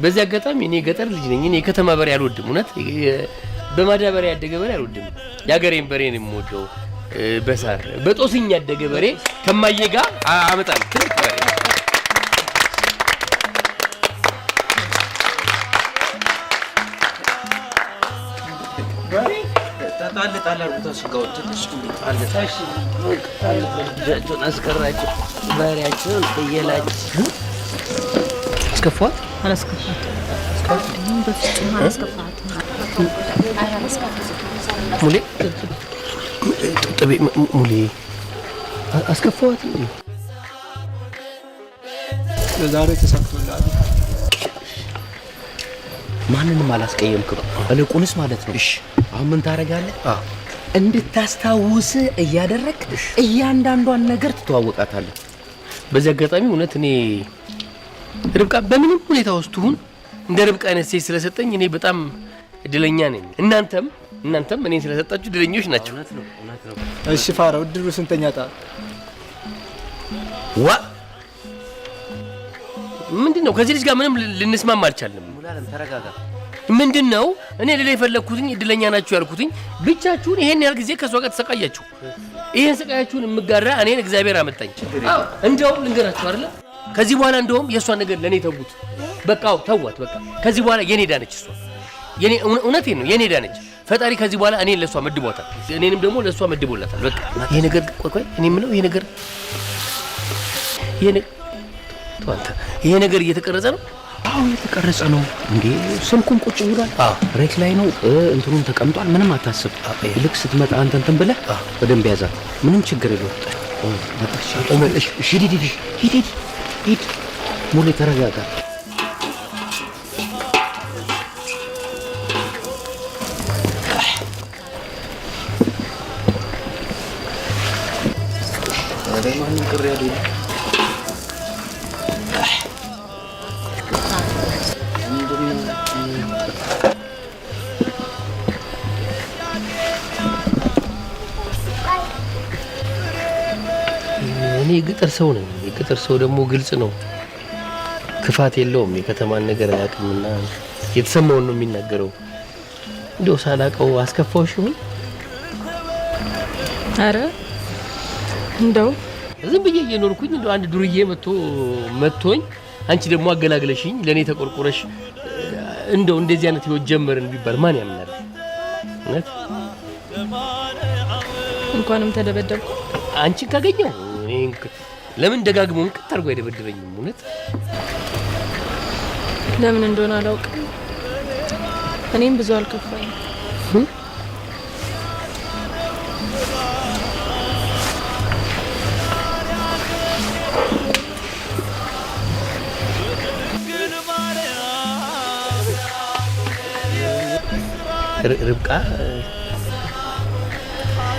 በዚህ አጋጣሚ እኔ ገጠር ልጅ ነኝ። እኔ የከተማ በሬ አልወድም። እውነት በማዳበሪያ ያደገ በሬ አልወድም። የአገሬን በሬ ነው የምወደው። በሳር በጦስኝ ያደገ በሬ ከማዬ ጋር አመጣለሁ። ትልቅ በሬ ጣል አርጉታ ስጋው ትንሽ ጣል ታሽ ጣል አስቀራቸው በሬያቸውን ፍየላቸው አስከፋት አላስከፋት ሙሌ ሙሌ አስከፋት ለዛሬ ተሳክቶልሃል። ማንንም አላስቀየምክም። እልቁንስ ማለት ነው። እሺ አሁን ምን ታደርጋለህ? እንድታስታውስ እያደረግ እያንዳንዷን ነገር ትተዋወቃታለህ። በዚህ አጋጣሚ እውነት እኔ ርብቃ በምንም ሁኔታ ውስጥ ሁን እንደ ርብቃ አይነት ሴት ስለሰጠኝ እኔ በጣም እድለኛ ነኝ። እናንተም እኔን ስለሰጣችሁ እድለኞች ናቸው። እሺ ፋራ ውድሩ ስንተኛ ጣ ምንድነው? ከዚህ ልጅ ጋር ምንም ልንስማማ አልቻለም። ተረጋጋ። ምንድነው? እኔ ሌላ የፈለኩትኝ እድለኛ ናችሁ ያልኩትኝ ብቻችሁን ይሄን ያህል ጊዜ ከሷ ጋር ተሰቃያችሁ። ይሄን ስቃያችሁን የምጋራ እኔን እግዚአብሔር አመጣኝ። እንደውም ልንገራችሁ አይደለ ከዚህ በኋላ እንደውም የእሷን ነገር ለእኔ ተውት። በቃው ተዋት። በቃ ከዚህ በኋላ የኔ ዳነች እሷ። የኔ እውነቴን ነው የኔ ዳነች። ፈጣሪ ከዚህ በኋላ እኔን ለእሷ መድቦታል፣ እኔንም ደግሞ ለእሷ መድቦላታል። በቃ ይሄ ነገር ቆይ እኔ የምለው ይሄ ነገር እየተቀረጸ ነው። አዎ እየተቀረጸ ነው እንዴ? ስልኩን ቁጭ ብሏል። ሬክ ላይ ነው እንትኑን ተቀምጧል። ምንም አታስብ። ልክ ስትመጣ አንተ እንትን ብለህ በደንብ ያዛት። ምንም ችግር የለውም። ሂድ ሙሌ ተረጋጋ። ማንም ቅር ያለ እኔ የገጠር ሰው ነኝ። የገጠር ሰው ደግሞ ግልጽ ነው፣ ክፋት የለውም። የከተማን ነገር አያውቅምና የተሰማውን ነው የሚናገረው። እንደው ሳላውቀው አስከፋውሽ ይሆን? አረ እንደው ዝም ብዬ እየኖርኩኝ እንደው አንድ ዱርዬ መጥቶኝ አንቺ ደግሞ አገላግለሽኝ ለኔ ተቆርቆረሽ እንደው እንደዚህ አይነት ህይወት ጀመርን ቢባል ማን ያምናል? እውነት እንኳንም ተደበደብኩ። አንቺን ካገኘው ለምን ደጋግሞ እንቅጥ አድርጎ አይደበድበኝም? እውነት ለምን እንደሆነ አላውቅም። እኔም ብዙ አልከፋኝ። ርብቃ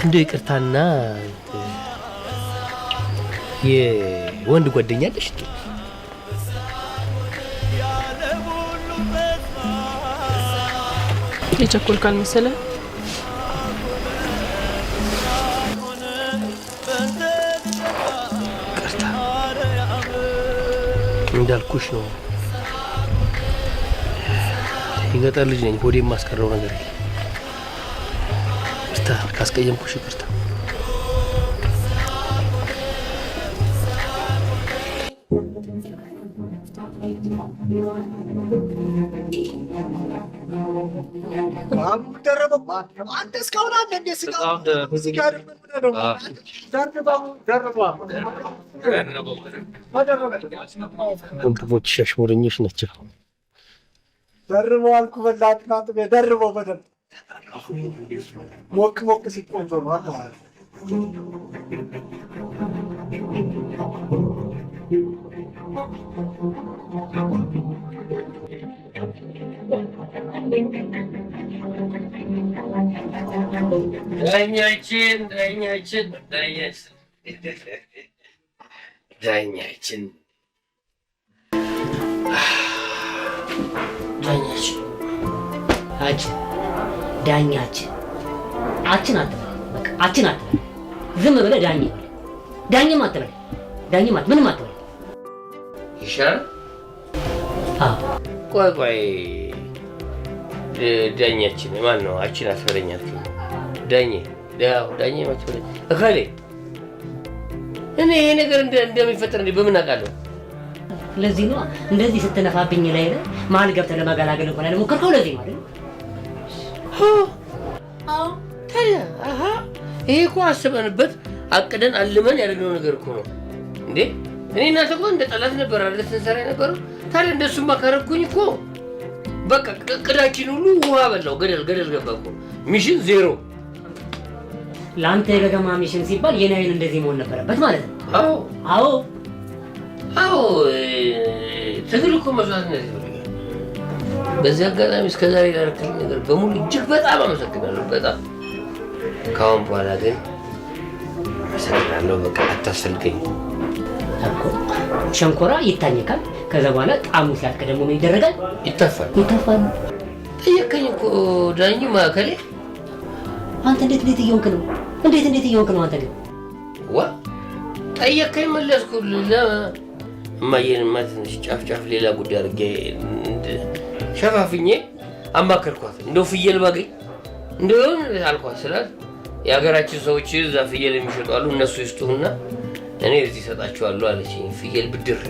እንደ ይቅርታና የወንድ ጓደኛ አለሽ? የቸኮልክ አልመሰለህ? እንዳልኩሽ ነው። የገጠር ልጅ ነኝ። ሆዴ የማስቀረው ነገር የለም። ይቅርታ ካስቀየምኩሽ ይቅርታ። አንተ እስካሁን አለ እንደ ስጋ እዚህ ጋር ምን ነው? ወንድሞችሽ አሽሙረኞች ናቸው። ደርበው አልኩ። በላትና ደርበው በደንብ ሞቅ ሞቅ ሲቆንጆ ነው ማለት ዳኛችን ዳኛችን አችን አትበል። በቃ አችን አትበል። ዝም ብለህ ዳኝም አትበል። ምንም አትበል። ይሻላል። ቆይ ዳኛችን ማን ነው? አችን አትበለኝ አልከኝ። ዳኜ ማትበለኝ እከሌ። እኔ ይሄ ነገር እንደሚፈጠር በምን አውቃለሁ? ለዚህ ነው እንደዚህ ስትነፋብኝ ላይ መሀል ገብተህ ለመገላገል እንኳን ያልሞከርከው። ለዚህ ማለት ነው። ታዲያ ይሄ እኮ አስበንበት አቅደን አልመን ያደረግነው ነገር እኮ ነው እንዴ። እኔ እናንተ እኮ እንደ ጠላት ነበር አይደል ስንሰራ የነበረው። ታዲያ እንደሱማ ካረኩኝ እኮ በቃ እቅዳችን ሁሉ ውሃ በላው፣ ገደል ገባ እኮ። ሚሽን ዜሮ። ለአንተ የገገማ ሚሽን ሲባል የኔ አይን እንደዚህ መሆን ነበረበት ማለት ነው። አዎ ትግል እኮ መስዋዕትነት ይፈልጋል። በዚህ አጋጣሚ እስከዛሬ ላደረክልኝ ነገር በሙሉ እጅግ በጣም አመሰግናለሁ። በጣም ከአሁን በኋላ ግን አመሰግናለሁ። በቃ አታስፈልገኝ እኮ። ሸንኮራ ይታኘካል። ከዛ በኋላ ጣዕሙ ሲያልቅ ደግሞ ምን ይደረጋል? ይተፋል። ጠየቀኝ እኮ ዳኝ ማዕከሌ። አንተ እንዴት እየሆንክ ነው? እንዴት እየሆንክ ነው አንተ ግን? ጠየቀኝ መለስኩልህ። እማዬንማ ትንሽ ጫፍ ሌላ ጉዳይ አድርጌ ሸፋፍኜ አማከርኳት። እንደው ፍየል ባገኝ እንደሆን አልኳት ስላት የሀገራችን ሰዎች እዛ ፍየል የሚሸጡ አሉ፣ እነሱ ይስጡህና እኔ እዚህ እሰጣቸዋለሁ አለችኝ። ፍየል ብድር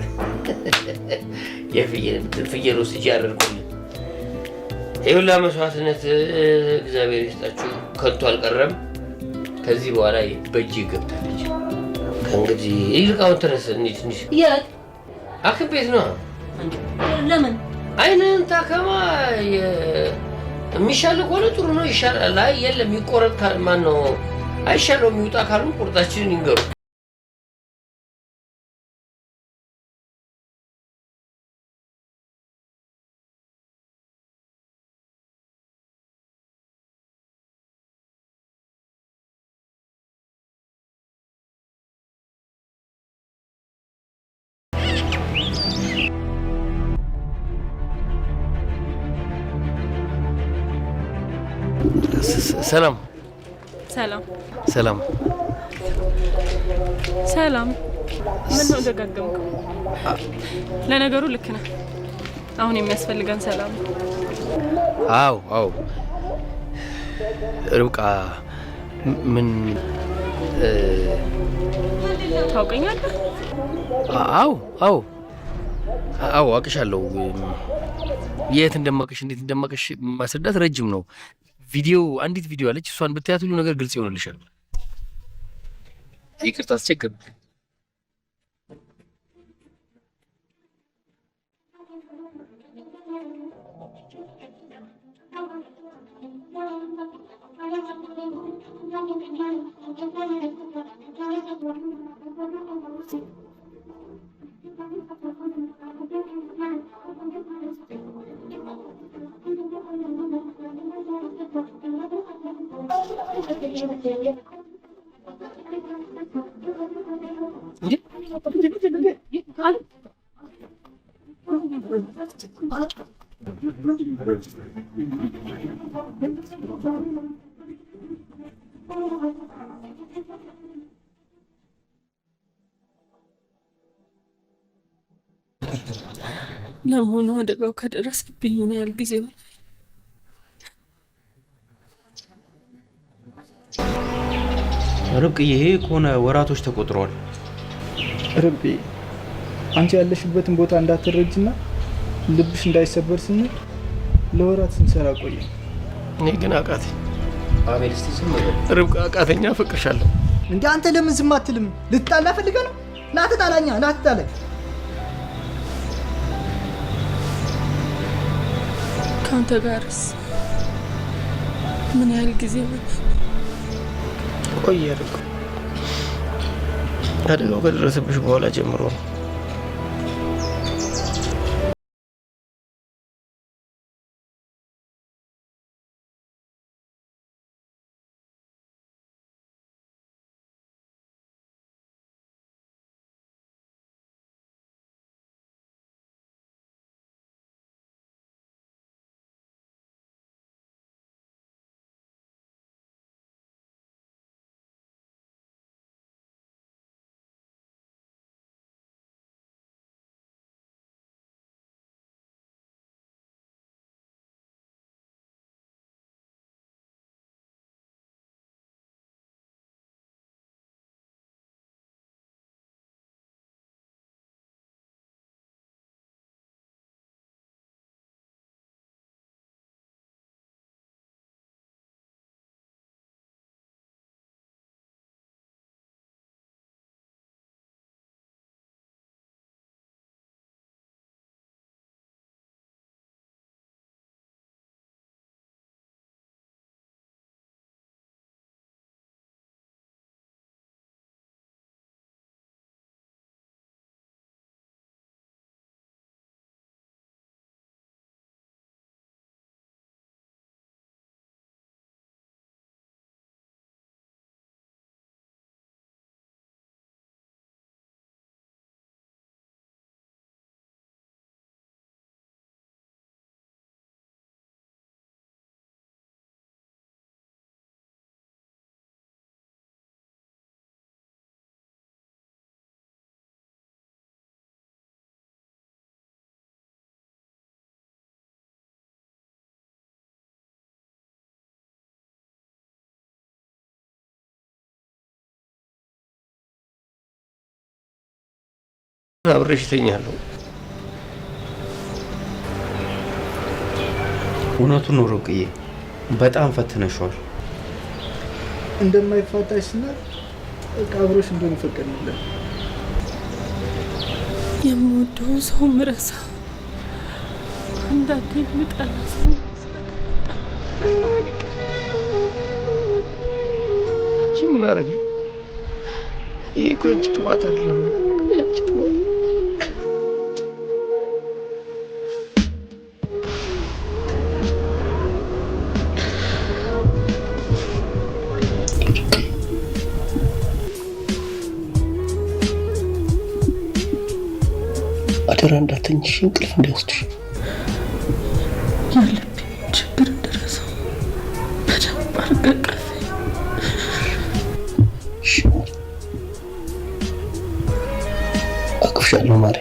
የፍየል ብድር ፍየል ወስጄ አደርኩልህ። ይሁላ መስዋዕትነት እግዚአብሔር ይስጣችሁ፣ ከንቱ አልቀረም። ከዚህ በኋላ በእጅ ገብታለች። ከእንግዲህ ይልቃውን ተነስ ትንሽ የት ሐኪም ቤት ነው። ለምን? አይንን ታከማ። የሚሻል ከሆነ ጥሩ ነው፣ ይሻላል። አይ የለም ይቆረጥ ማን ነው አይሻለው የሚውጣ ካሉ ቁርጣችንን ይንገሩ። ሰላም ምን ነው ደጋገምኩ? ለነገሩ ልክ ነህ። አሁን የሚያስፈልገን ሰላም ነው። አዎ ርብቃ ምን ታውቀኛለህ? አዎ አውቅሻለሁ። የት እንደማውቅሽ እንዴት እንደማውቅሽ ማስረዳት ረጅም ነው። አንዲት ቪዲዮ አለች። እሷን ብታያት ሁሉ ነገር ግልጽ ይሆንልሻል። ይቅርታ አስቸገር። ለመሆኑ አደጋው ከደረሰብኝ ምን ያህል ጊዜ ሆነ? ርብቅዬ፣ ይሄ ከሆነ ወራቶች ተቆጥረዋል። ርብቅዬ፣ አንቺ ያለሽበትን ቦታ እንዳትረጅና ልብሽ እንዳይሰበር ስንል ለወራት ስንሰራ ቆየ። እኔ ግን አቃተኝ። አቤል፣ እስቲ ዝም በል። ርብቃ አቃተኛ፣ አፈቅርሻለሁ። እንዴ አንተ ለምን ዝም አትልም? ልትጣላ ፈልገህ ነው? ና ትጣላኛ፣ ና ትጣላኝ። ከአንተ ጋርስ ምን ያህል ጊዜ ሆነ? ቆየ ርብቃ። አደጋው ከደረሰብሽ በኋላ ጀምሮ ነው። አብሬሽ እተኛለሁ። እውነቱን ነው ርብቅዬ፣ በጣም ፈትነሽዋል። እንደማይፋታሽ ስናት አብሮሽ እንደሆነ ፈቀድንለን። የምወደውን ሰው ምረሳ፣ አንዳንዴ የምጠላ ሰው ምን አደረገ? ይህ እኮ የአንቺ ጥፋት አይደለም። አደራ እንዳትተኝሽ፣ እንቅልፍ እንዳይወስድሽ። ያለብኝ ችግር እንደረሰው በደንብ አድርገህ አቅፍሻለሁ ማሬ።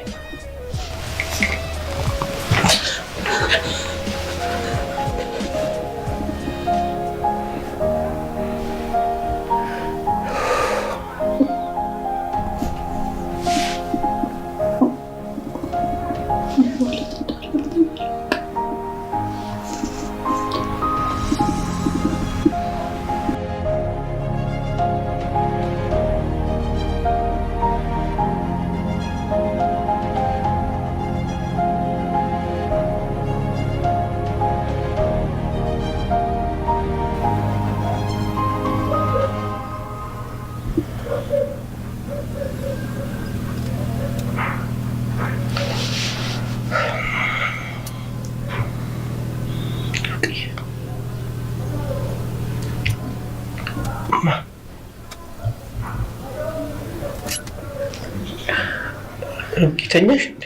ተኛሽ እንዴ?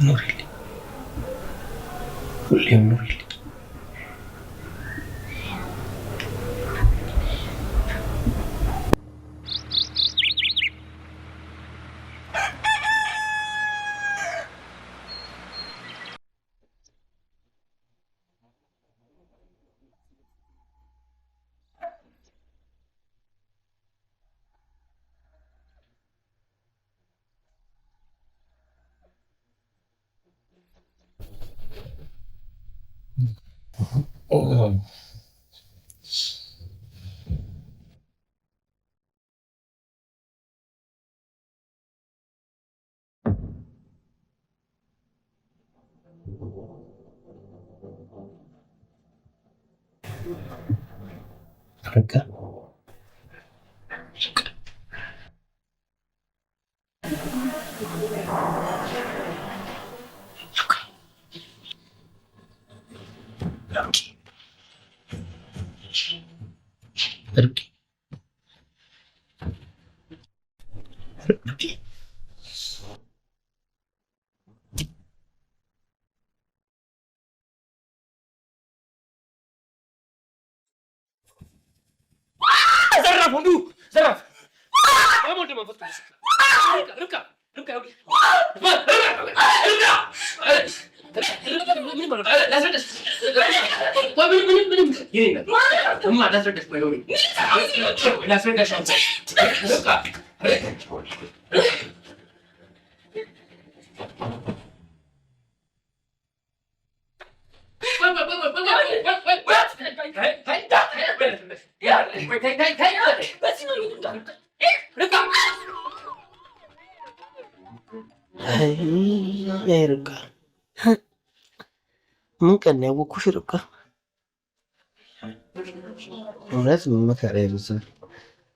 ኑሪልኝ፣ ሁሌም ኑሪልኝ። ረጋ ዘራፍ ወንዱ ዘራፍ አሞንደ መንፈስ ርብቃ ርብቃ ምን ቀን ያወኩሽ ርብቃ? እውነት መከራ ይብዛ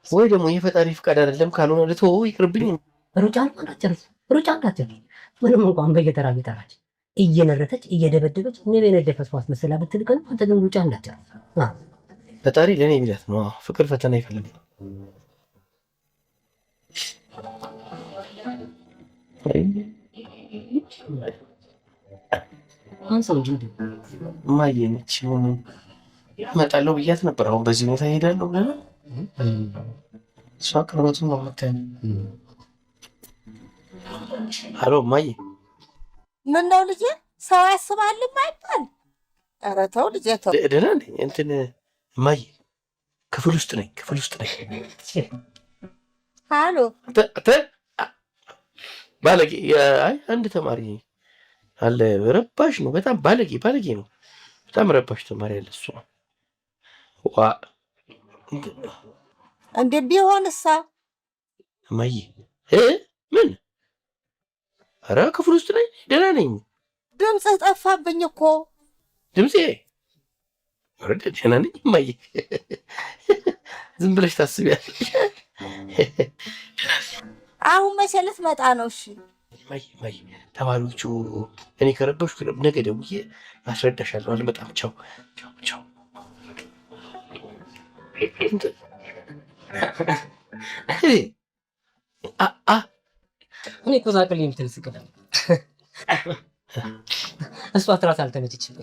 ወይ ደግሞ የፈጣሪ ፍቃድ አይደለም። ካልሆነ ልተወው ይቅርብኝ። ሩጫ እንዳትጨርስ ምንም እንኳን በየተራ እየጠራች እየነረተች እየደበደበች እኔ በነደፈ ሰው አስመስላ ብትልቀን አንተ ግን ሩጫ እንዳትጨርስ። ፈጣሪ ለእኔ ቢላት ነው። ፍቅር ፈተና ይፈልጋል። አንሰው እንጂ እማዬ ነች እመጣለሁ ብያት ነበር። አሁን በዚህ ሁኔታ እሄዳለሁ ብለህ ነው? እሷ ቅርበቱን ነው የምታየው። ሄሎ እማዬ። ምነው ልጄ ሰው ያስባልም አይባል? ኧረ ተው ልጄ ተው። ደህና ነኝ። እንትን እማዬ ክፍል ውስጥ ነኝ። ሄሎ ባለጌ። አይ አንድ ተማሪ አለ፣ ረባሽ ነው በጣም ባለጌ ነው። በጣም ረባሽ ተማሪ አለ። እሱ ዋ እንዴ ቢሆንሳ? እማዬ ምን? ኧረ ክፍል ውስጥ ነኝ፣ ደህና ነኝ። ድምፅህ ጠፋብኝ እኮ። ድምፄ? ኧረ ደህና ነኝ እማዬ። ዝም ብለሽ ታስቢያለሽ። አሁን መቼ ልትመጣ ነው? እሺ እማዬ ተማሪዎቹ እኔ ከረበሽኩ ነገ ደውዬ አስረዳሻለሁ። አልመጣም። ቻው። እኔ እኮ ሳቅልኝ የምትል ስቅል እሷ ትራስ አልተመቸችም።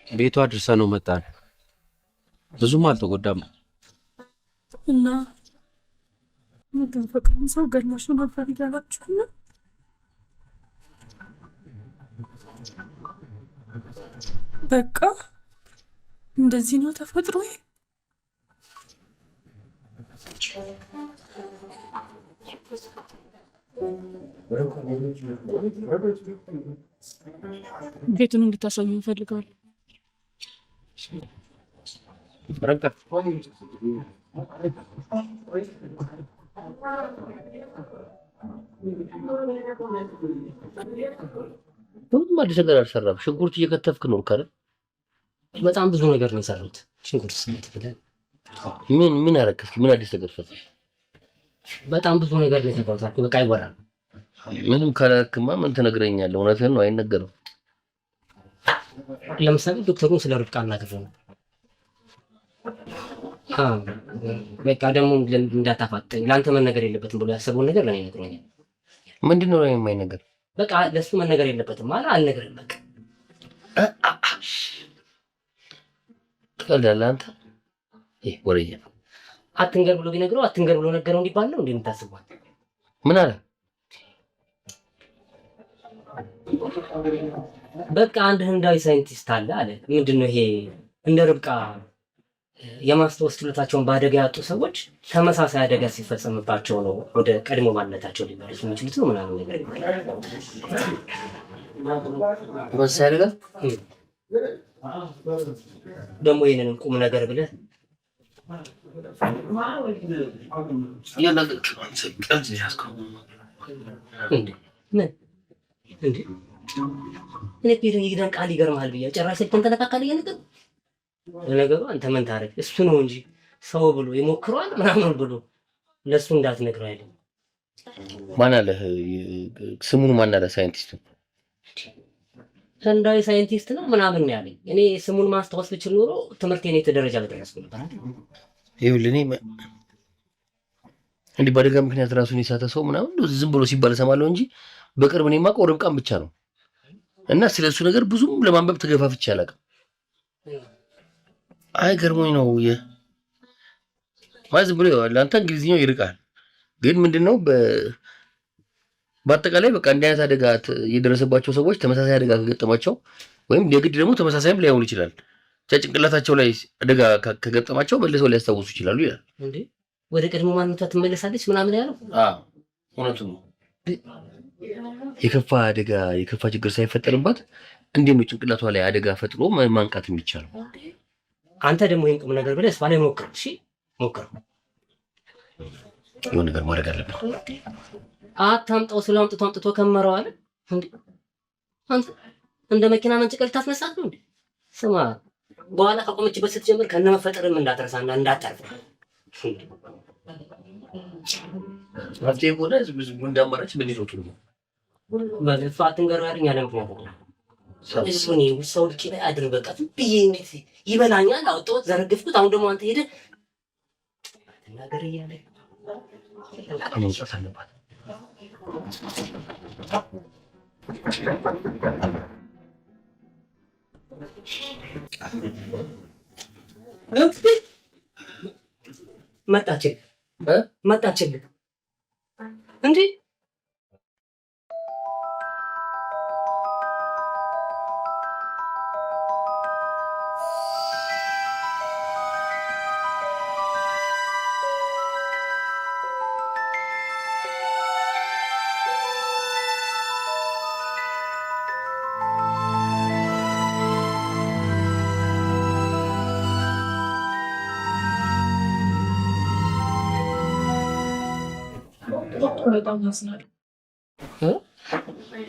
ቤቷ አድርሰ ነው መጣን። ብዙም አልተጎዳም እና ምግብ ፍቅርን ሰው ገድላሽ ነበር እያላችሁ ነው? በቃ እንደዚህ ነው ተፈጥሮ። ቤቱን እንድታሳዩ እንፈልጋለን። ምንም አዲስ ነገር አልሰራም። ሽንኩርት እየከተፍክ ነው ካለ በጣም ብዙ ነገር ነው የሰሩት። ሽንኩርት ስንት ብለን ምን አረከፍክ? ምን አዲስ ነገር ፈጠርክ? በጣም ብዙ ነገር ነው የሰራሁት። በቃ ይወራል። ምንም ካላክማ ምን ትነግረኛለህ? እውነትህን ነው፣ አይነገርም። ለምሳሌ ዶክተሩን ስለ ርብቃ አናግሬው ነበር። በቃ ደግሞ እንዳታፋጠኝ ለአንተ መነገር የለበትም ብሎ ያሰበውን ነገር ለእኔ ነግሮኛል። ምንድን ነው የማይነገር? በቃ ለእሱ መነገር የለበትም ማለት አልነገርም። በቃ ትቀልዳለህ አንተ። ይህ ወሬኛ አትንገር ብሎ ቢነግረው አትንገር ብሎ ነገረው እንዲባል ነው እንዴ የምታስቧል? ምን አለ? በቃ አንድ ህንዳዊ ሳይንቲስት አለ አለ። ምንድን ነው ይሄ? እንደ ርብቃ የማስታወስ ችሎታቸውን በአደጋ ያጡ ሰዎች ተመሳሳይ አደጋ ሲፈጸምባቸው ነው ወደ ቀድሞ ማንነታቸው ሊመለሱ የሚችሉት ነው ምናምን ነገር ተመሳሳይ አደጋ ደግሞ ይህንንም ቁም ነገር ብለህ እኔ ይግደን ቃል ይገርምሃል ብዬ ጨራሽ ስልክን ተነካካል እየነገር ለነገሩ አንተ ምን ታረግ እሱ ነው እንጂ ሰው ብሎ ይሞክረዋል ምናምን ብሎ ለሱ እንዳትነግረው አይደል? ማን አለ? ስሙን ማን አለ? ሳይንቲስቱ ህንዳዊ ሳይንቲስት ነው ምናምን ነው ያለኝ። እኔ ስሙን ማስታወስ ብችል ኖሮ ትምህርቴን የት ደረጃ በደረስኩ ነበር አይደል? ይኸውልህ እኔ እንዲህ በአደጋ ምክንያት ራሱን የሳተ ሰው ምናምን ዝም ብሎ ሲባል እሰማለሁ እንጂ በቅርብ እኔ የማውቀው ርብቃን ብቻ ነው። እና ስለሱ ነገር ብዙም ለማንበብ ተገፋፍቼ አላውቅም። አይ ገርሞኝ ነው ማለት ዝም ብሎ አንተ እንግሊዝኛው ይርቃል፣ ግን ምንድነው በአጠቃላይ በቃ እንዲህ አይነት አደጋ የደረሰባቸው ሰዎች ተመሳሳይ አደጋ ከገጠማቸው ወይም የግድ ደግሞ ተመሳሳይም ላይሆን ይችላል ጭንቅላታቸው ላይ አደጋ ከገጠማቸው መልሰው ሊያስታውሱ ይችላሉ ይላል። እንዴ ወደ ቀድሞ ማንነቷ ትመለሳለች ምናምን ያለው? አዎ እውነቱን ነው። የከፋ አደጋ የከፋ ችግር ሳይፈጠርባት እንዴት ነው ጭንቅላቷ ላይ አደጋ ፈጥሮ ማንቃት የሚቻለው? አንተ ደግሞ ይሄን ቁም ነገር ብለህ እስፋ ላይ ሞክር። እሺ ሞክር። የሆነ ነገር ማድረግ አለብን። አታምጣው ስለ አምጥቶ ከመረው አለ እንዴ? አንተ እንደ መኪና መንጭቀል ታስነሳት ነው እንዴ? ስማ በኋላ ከቆመችበት ስትጀምር ከነመፈጠርም እንዳትረሳና እንዳታርፍ። አፍቴ ሆነ ብዙ እንዳማራጭ ምን ይዞት ነው ማለት አትንገረው ያለኝ ያለ ምክንያት ነው። እሱኔ ሰው ልጅ ላይ አድር በቃ ብዬ እንዴት ይበላኛል አውጥቶት ዘረግፍኩት። አሁን ደግሞ አንተ ሄደህ ነገር እያለ ከመውጣት አለባት። መጣችልህ እንዴ? በጣም ያዝናል።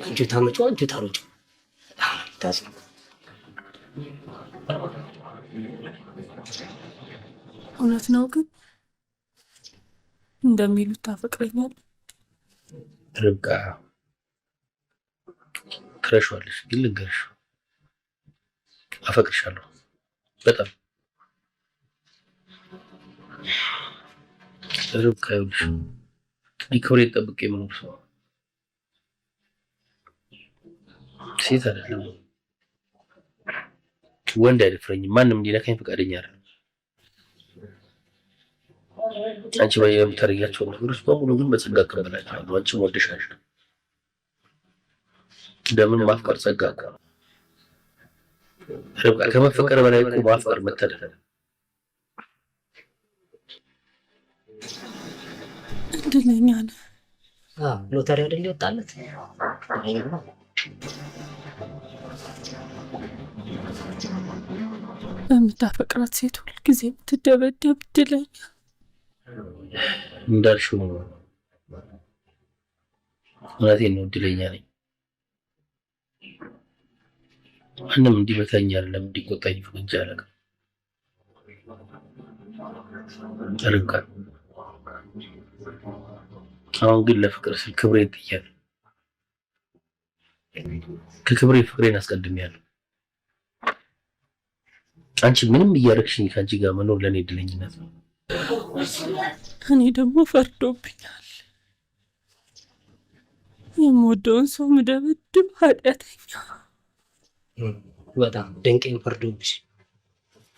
አንቺ ታመጪው አንቺ ታሮጪው ታዝና እውነት ነው ግን እንደሚሉት ታፈቅረኛል? ርብቃ ክረሽዋለሽ፣ ግን ልንገርሽ አፈቅርሻለሁ በጣም ርብቃ። ይኸውልሽ ዲኮሬት ጠብቄ የምኖር ሰው ሴት አይደለም ወንድ አይደፍረኝም። ማንም እንዲነካኝ ፈቃደኛ አይደለም። አንቺ ባይ የምታደርጊያቸውን ነገሮች በሙሉ ግን በጸጋ እቀበላቸዋለሁ። አንቺም ወድሻለሽ። እንደምን ማፍቀር ጸጋ እኮ ነው ርብቃ። ከመፈቀር በላይ እኮ ማፍቀር መታደል ነው። እድለኛ ነህ። ሎተሪ አይደል ይወጣለት? በምታፈቅራት ሴት ሁልጊዜ የምትደበደብ እድለኛ። እንዳልሽው ነው። እውነቴን ነው፣ እድለኛ ነኝ። ማንም እንዲመታኝ አይደለም እንዲቆጣኝ ፈንጃ አላውቅም። ርብቃ አሁን ግን ለፍቅር ስል ክብሬን ጥያለሁ። ከክብሬ ፍቅሬን አስቀድሜያለሁ። አንቺ ምንም እያደረግሽኝ ከአንቺ ጋር መኖር ለእኔ እድለኝነት ነው። እኔ ደግሞ ፈርዶብኛል። የምወደውን ሰው ምደብድብ ኃጢአተኛ። በጣም ደንቀኝ ፈርዶብሽ።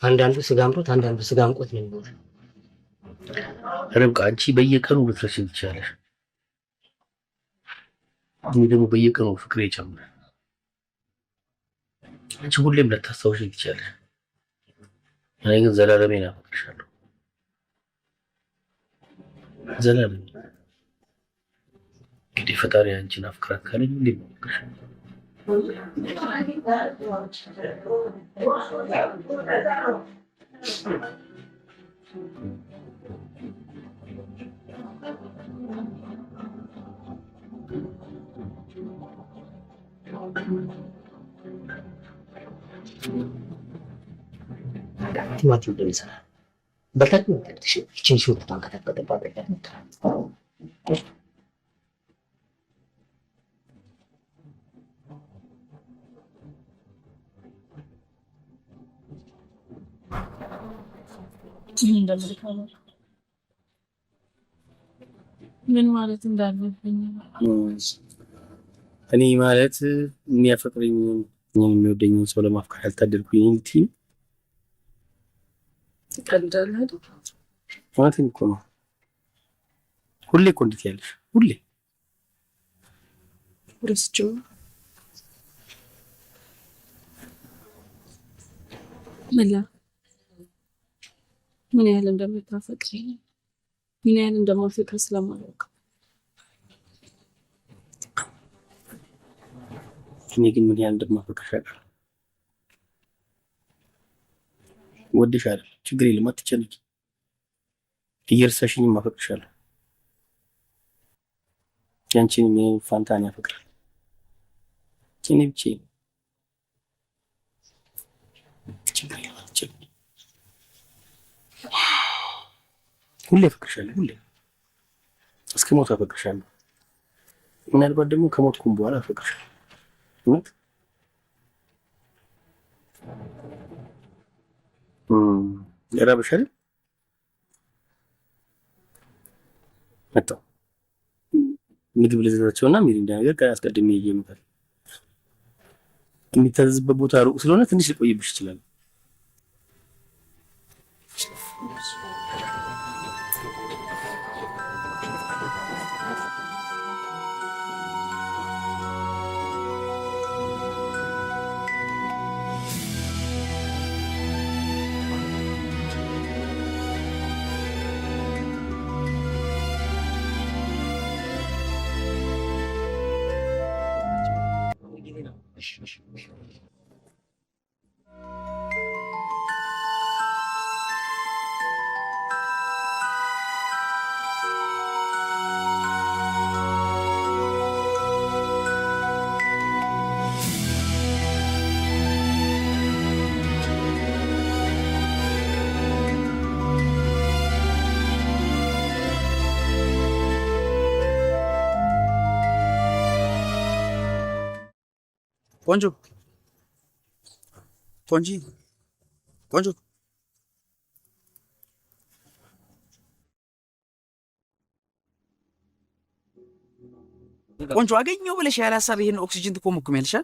አንዳንዱ ስጋ አምሮት አንዳንዱ ስጋ አንቆት ነው የሚሆነው። ርብቃ አንቺ በየቀኑ ልትረሺ ትችያለሽ። እኔ ደግሞ በየቀኑ ፍቅሬ ይጨምራል። አንቺ ሁሌም ልታስታውሽኝ ትችያለሽ። እኔ ግን ዘላለሜን አፈቅርሻለሁ። ዘላለም እንግዲህ ፈጣሪ አንቺን አፍቅራት ካለኝ እንዴት ነው? ቲማቲም እንደሚሰራ በልታት ነው ተሽ እቺን ሹት ታንከተከተባት ምን ማለት እንዳለብኝ እኔ ማለት የሚያፈቅረኝ የሚወደኝን ሰው ለማፍቀር ያልታደልኩኝ እንጂ ቀልዳለህ አይደል? ማለቴን እኮ ነው። ሁሌ እኮ እንዴት ያለሽ ሁሌ ረስቼው መላ ምን ያህል እንደምታፈቅረኝ ምን ያህል እንደማፈቅር ስለማላውቅ እኔ ግን ምን ያህል እንደማፈቅርሽ አውቃለሁ። ወድሻለሁ፣ ችግር የለም አትጨነቂ። እየረሳሽኝ አፈቅርሻለሁ። ያንቺን ፋንታን ያፈቅራል እኔ ብቻዬን ችግር የለም አትጨነቂ። ሁሌ አፈቅርሻለሁ፣ ሁሌ እስከ ሞት አፈቅርሻለሁ። ምናልባት ደግሞ ከሞትኩም በኋላ አፈቅርሻለሁ። እውነት እራበሽ አይደል? መጣሁ። ምግብ ልዘዛቸውና ሚሪንዳ ነገር አስቀድሜ እየመጣሁ የሚታዘዝበት ቦታ ሩቅ ስለሆነ ትንሽ ሊቆይብሽ ይችላል። ቆንጆ ቆንጂ ቆንጆ ቆንጆ አገኘው ብለሽ ያለ ሀሳብ ይሄን ኦክሲጅን ትኮመኩሚያለሽ።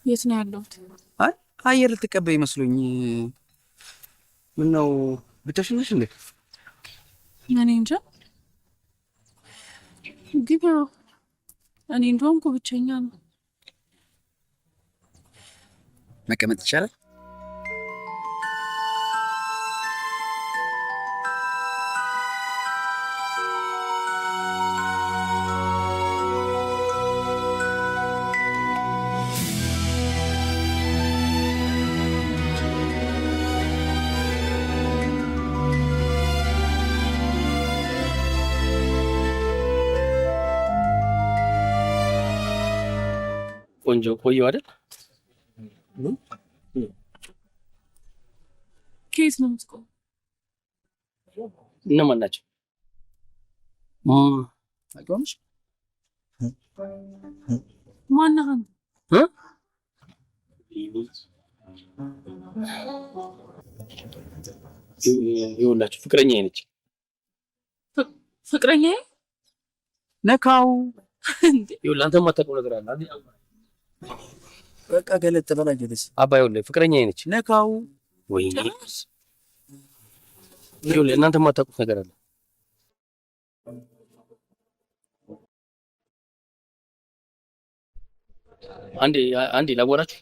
የት ነው ያለሁት? አይ አየር ልትቀበይ መስሎኝ። ምን ነው ብቻሽን ነሽ እንዴ? እኔ እንጃ ግን እኔ እንደውም እኮ ብቸኛ ነው። መቀመጥ ይቻላል? ቆንጆ ቆየሁ አይደል? ከየት ነው የምትቆም? እነማን ናቸው? አቆምሽ ማነህ? ይኸውላችሁ ፍቅረኛዬ ነች። ፍቅረኛዬ ነካው። ይኸውልህ አንተ የማታውቀው ነገር አለ አይደል? በቃ ገለጥ በላ ጀለስ አባ ይኸውልህ ፍቅረኛዬ ነች። ነካው። ወይኔ ይኸውልህ እናንተ የማታውቁት ነገር አለ። አንዴ ላወራችሁ።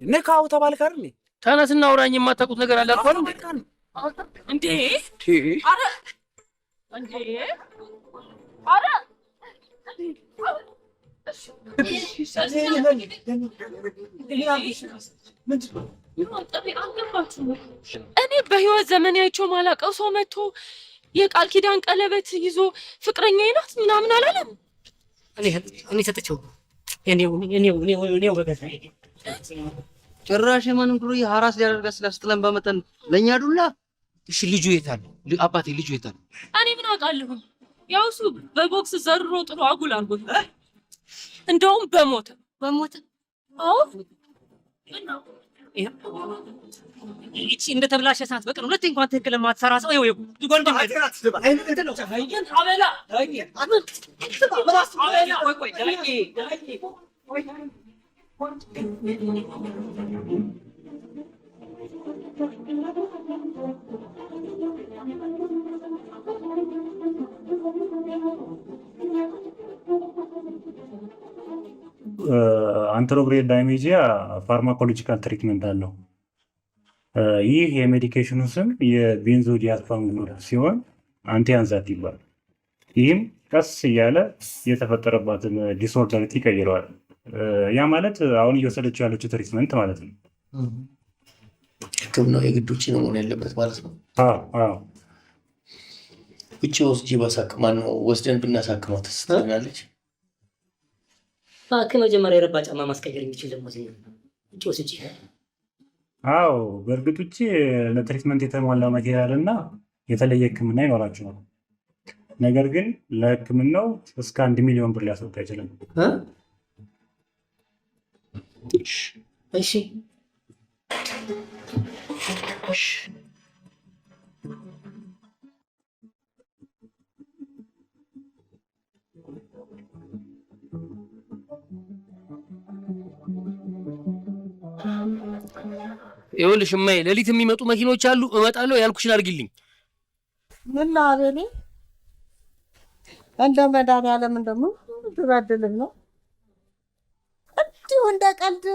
ነካው ተባልክ አይደል? ተነስና አውራኝ። የማታውቁት ነገር አለ አልኳል እንዴ? አረ እንዴ! አረ እኔ በህይወት ዘመን አይቼው ማላውቀው ሰው መጥቶ የቃል ኪዳን ቀለበት ይዞ ፍቅረኛዬ ናት ምናምን አላለም። እኔ ሰጥቼው እኔው በገዛ ጭራሽ የማንም ዱርዬ ሀራስ ሊያደርጋ ስላስጥለን በመጠን ለእኛ ዱላ። እሺ ልጁ የት አለ? አባቴ ልጁ የት አለ? እኔ ምን አውቃለሁ? ያው እሱ በቦክስ ዘርሮ ጥሎ አጉል አድርጎት እንደውም በሞተ። አዎ እቺ እንደ ተብላሸ ሰዓት በቀን ሁለቴ እንኳን ትክክል የማትሰራ ሰው ይኸው ጎልባ አንትሮግሬድ ዳይሜጂያ ፋርማኮሎጂካል ትሪትመንት አለው። ይህ የሜዲኬሽኑ ስም የቤንዞዲያዝፓም ሲሆን አንቲያንዛት ይባላል። ይህም ቀስ እያለ የተፈጠረባትን ዲስኦርደሪቲ ይቀይረዋል። ያ ማለት አሁን እየወሰደችው ያለችው ትሪትመንት ማለት ነው። ሕክምናው የግድ ውጭ ነው መሆን ያለበት ማለት ነው። ውጭ ወስጄ ባሳክማን ነው ወስደን ብናሳክመው ትስተናለች። መጀመሪያ የረባ ጫማ ማስቀየር የሚችል ደግሞ ውጭ ወስጄ አዎ በእርግጥ ውጭ ለትሪትመንት የተሟላ ማቴሪያል እና የተለየ ሕክምና ይኖራቸዋል። ነገር ግን ለሕክምናው እስከ 1 ሚሊዮን ብር ሊያስወጣ ይችላል። እሺ ይኸውልሽ እማዬ ሌሊት የሚመጡ መኪኖች አሉ። እመጣለሁ ያልኩሽን አድርጊልኝ። ምን አቤኔ እንደ መድኃኒዓለም እንደምን ትበድልህ ነው? እንዲሁ እንደ ቀልድ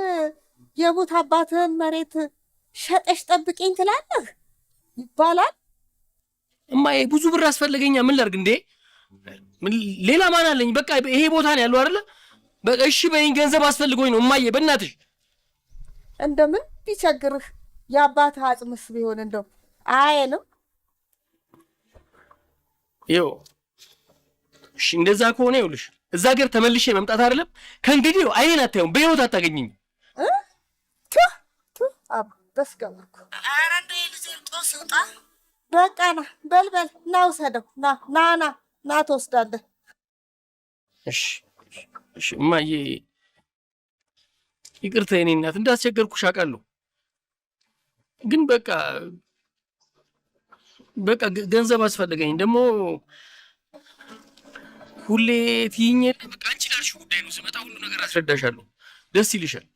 የሙት አባትህን መሬት ሸጠሽ ጠብቂኝ ትላለህ ይባላል። እማዬ ብዙ ብር አስፈለገኛ። ምን ላድርግ እንዴ? ሌላ ማን አለኝ? በቃ ይሄ ቦታ ነው ያለው አይደለ? በቃ እሺ በይኝ። ገንዘብ አስፈልጎኝ ነው እማዬ፣ በእናትሽ እንደምን ቢቸግርህ የአባትህ አጽምስ ቢሆን እንደው አየንም። ይኸው እሺ እንደዛ ከሆነ ይኸውልሽ እዛ ሀገር ተመልሼ መምጣት አይደለም ከእንግዲህ አይኔን አታየውም፣ በህይወት አታገኝኝ። በስገባኩ ኧረ እንደው የልጄን ጦስ ውጣ። በቃ ና በልበል ና ውሰደው። ና ትወስዳለህ። እሺ እማዬ ይቅርታ የኔ እናት እንዳስቸገርኩሽ አውቃለሁ። ግን በቃ ገንዘብ አስፈልገኝ። ደግሞ ሁሌ ትይኝ የለ በቃ አንቺ ላልሽው ጉዳይ ነው። ስመጣ ሁሉ ነገር አስረዳሻለሁ። ደስ ይልሻል።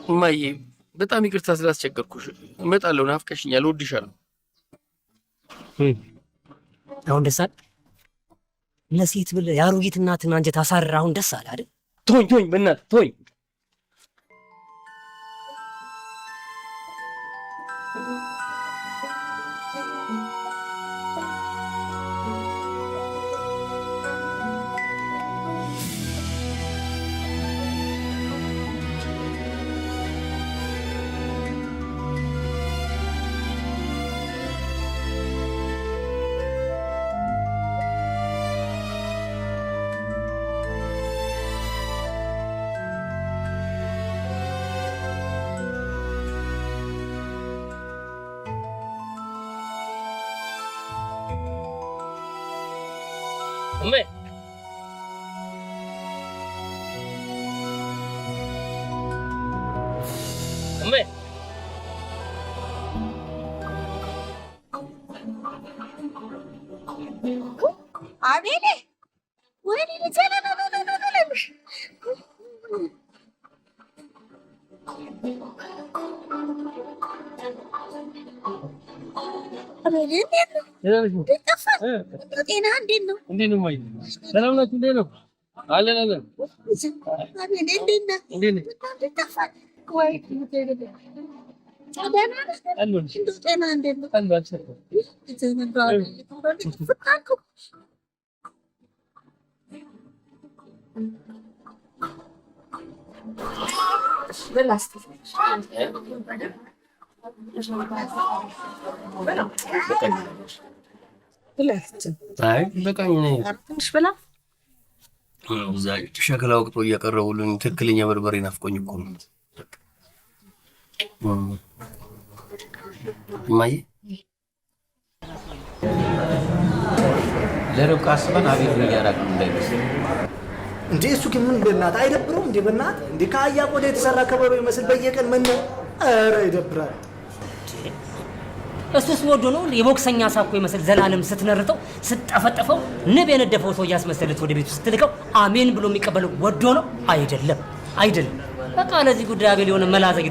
እማዬ በጣም ይቅርታ ስላስቸገርኩሽ። እመጣለሁ። ናፍቀሽኛል። እወድሻለሁ። አሁን ደስ አለ። ለሴት ብለህ የአሮጊት እናትን አንጀት አሳርር። አሁን ደስ አለ አይደል? ቶኝ በእናትህ ቶኝ። አቤኔ ወይኔ ልጅ ጤና እንዴት ነው? እንዴት ነው? ማይ ሰላም ናችሁ? እንዴት ነው? አለን አለን። አቤኔ እንዴት ነህ? እንዴት ነህ? ጠፋህ ወይ? ጤና እንዴት ነው? ትንሽ ብላ እዛ ሸክላ ወቅቶ እያቀረቡልን ትክክለኛ በርበሬ ናፍቆኝ እኮ ነው። ማይ ለርብቃ አስበን አቤት ነው ያራቀም እንዳይመስል እንዴ እሱ ግን ምን በእናትህ አይደብረውም እንዴ? በእናትህ እንዴ ከአህያ ቆዳ የተሰራ ከበሮ ይመስል በየቀን ምን ነው? ኧረ ይደብራል። እሱስ ወዶ ነው የቦክሰኛ ሳኮ ይመስል ዘላለም ስትነርተው ስትጠፈጠፈው ንብ የነደፈው ሰው እያስመሰለት ወደ ቤቱ ስትልከው አሜን ብሎ የሚቀበለው ወዶ ነው? አይደለም። በቃ ለዚህ ጉዳይ አቤል የሆነ መላዘግ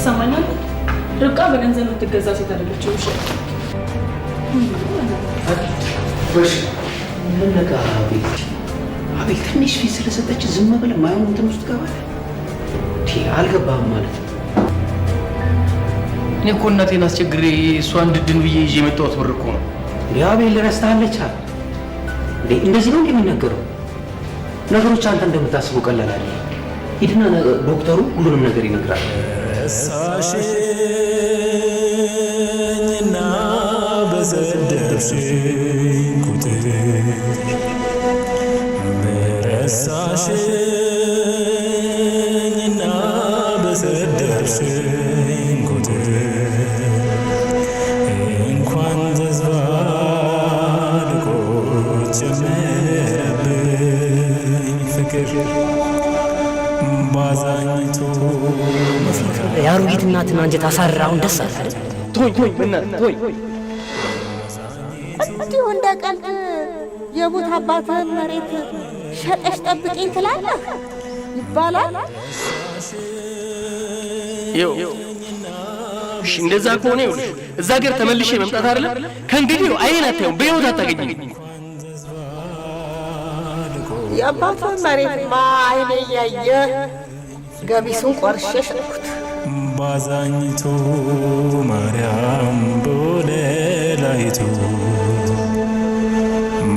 ሰማኛል። ርብቃ በገንዘብ የምትገዛ ሴት አይደለችም። እሺ ምን ነካ? አቤል ትንሽ ፊት ስለሰጠች ዝም ብለህ ማየውን እንትን ውስጥ ገባለህ? አልገባህም ማለት ነው? እኔ እኮ እናቴን አስቸግሬ እሷን እንድድን ብዬ ይዤ የመጣሁት ብር እኮ ነው። አቤል ረስተሃለች አለ እንዴ? እንደዚህ ነው እንደሚነገረው? ነገሮች አንተ እንደምታስበው ቀላል አይደለም። ሂድና ዶክተሩ ሁሉንም ነገር ይነግራል። ረሳሽኝና በሰደብሽኝ ቁጥር ረሳሽኝና በሰደብሽኝ ቁጥር እንኳን ተስፋ ልቆት ጀመረብኝ ፍቅር ባዛኝቱ የአሮጊት እናትን አንጀት አሳራውን ደስ አለ አይደል? ቶይ በእናትህ እንዲሁ እንደ ቀልድ የሙት አባትህን መሬት ሸጠሽ ጠብቂኝ ትላለህ ይባላል። እሺ እንደዛ ከሆነ ይኸውልሽ እዛ ሀገር ተመልሼ መምጣት አይደለም ከእንግዲህ አይኔን አታየውም፣ በሕይወት አታገኘኝም። የአባትህን መሬትማ አይኔ እያየ ገሚሱን ቆርሼ ሸጥኩት። ባዛኝቱ ማርያም በወለላይቱ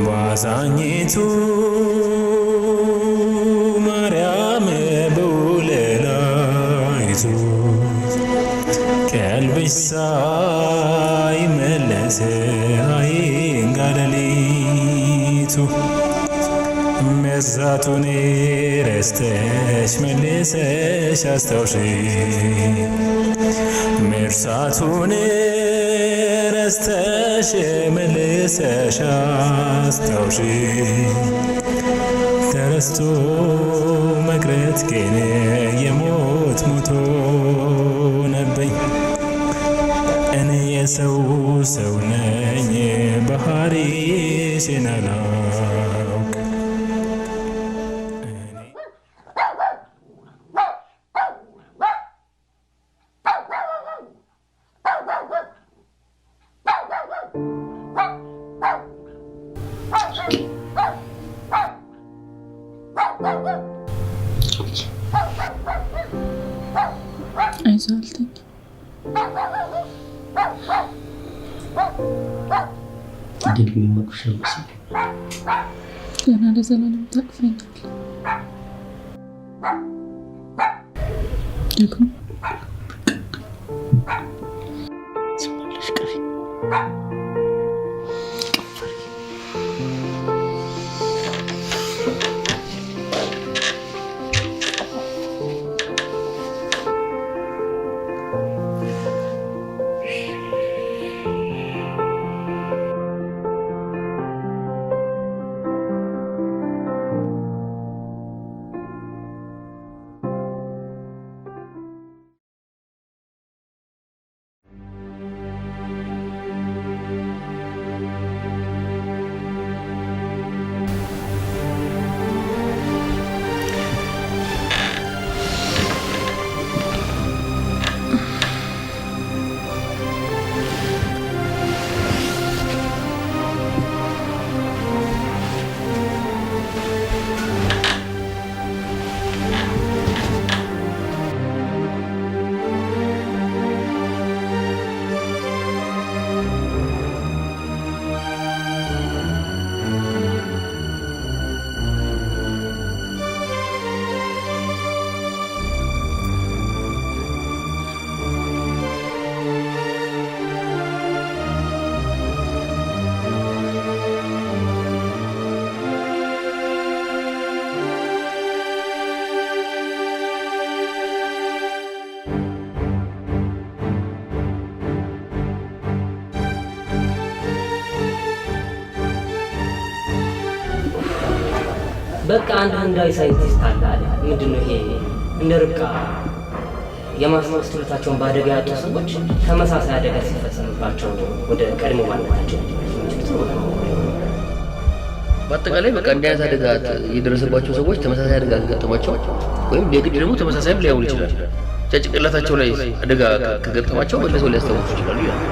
ባዛኝቱ ማርያም በወለላይቱ ቀልብሽ ሳይመለስ አይንጋ ሌሊቱ መርሳቱን ረስተሽ መልሰሽ አስታውሺ መርሳቱን ረስተሽ መልሰሽ አስታውሺ ተረስቶ መቅረት ግን የሞት ሞቶ ነበኝ እኔ የሰው ሰው ነኝ ባህሪሽን አላውቅ አይዞህ ደግሜ መቁሸል መሰለኝ ገና ለዘላለም ታቅፈኛል ደግሞ ስማለሽ ቀፊ በቃ አንድ ህንዳዊ ሳይንቲስት አለ አለ ምንድነው ይሄ እንደ ርብቃ የማስታወስ ችሎታቸውን በአደጋ ያጡ ሰዎች ተመሳሳይ አደጋ ሲፈጸምባቸው ወደ ቀድሞ ማንነታቸው በአጠቃላይ በቃ እንዲህ አይነት አደጋ የደረሰባቸው ሰዎች ተመሳሳይ አደጋ ከገጠማቸው ወይም የግድ ደግሞ ተመሳሳይም ሊያውል ይችላል ጭንቅላታቸው ላይ አደጋ ከገጠማቸው መልሰው ሊያስታውሱ ይችላሉ ይላል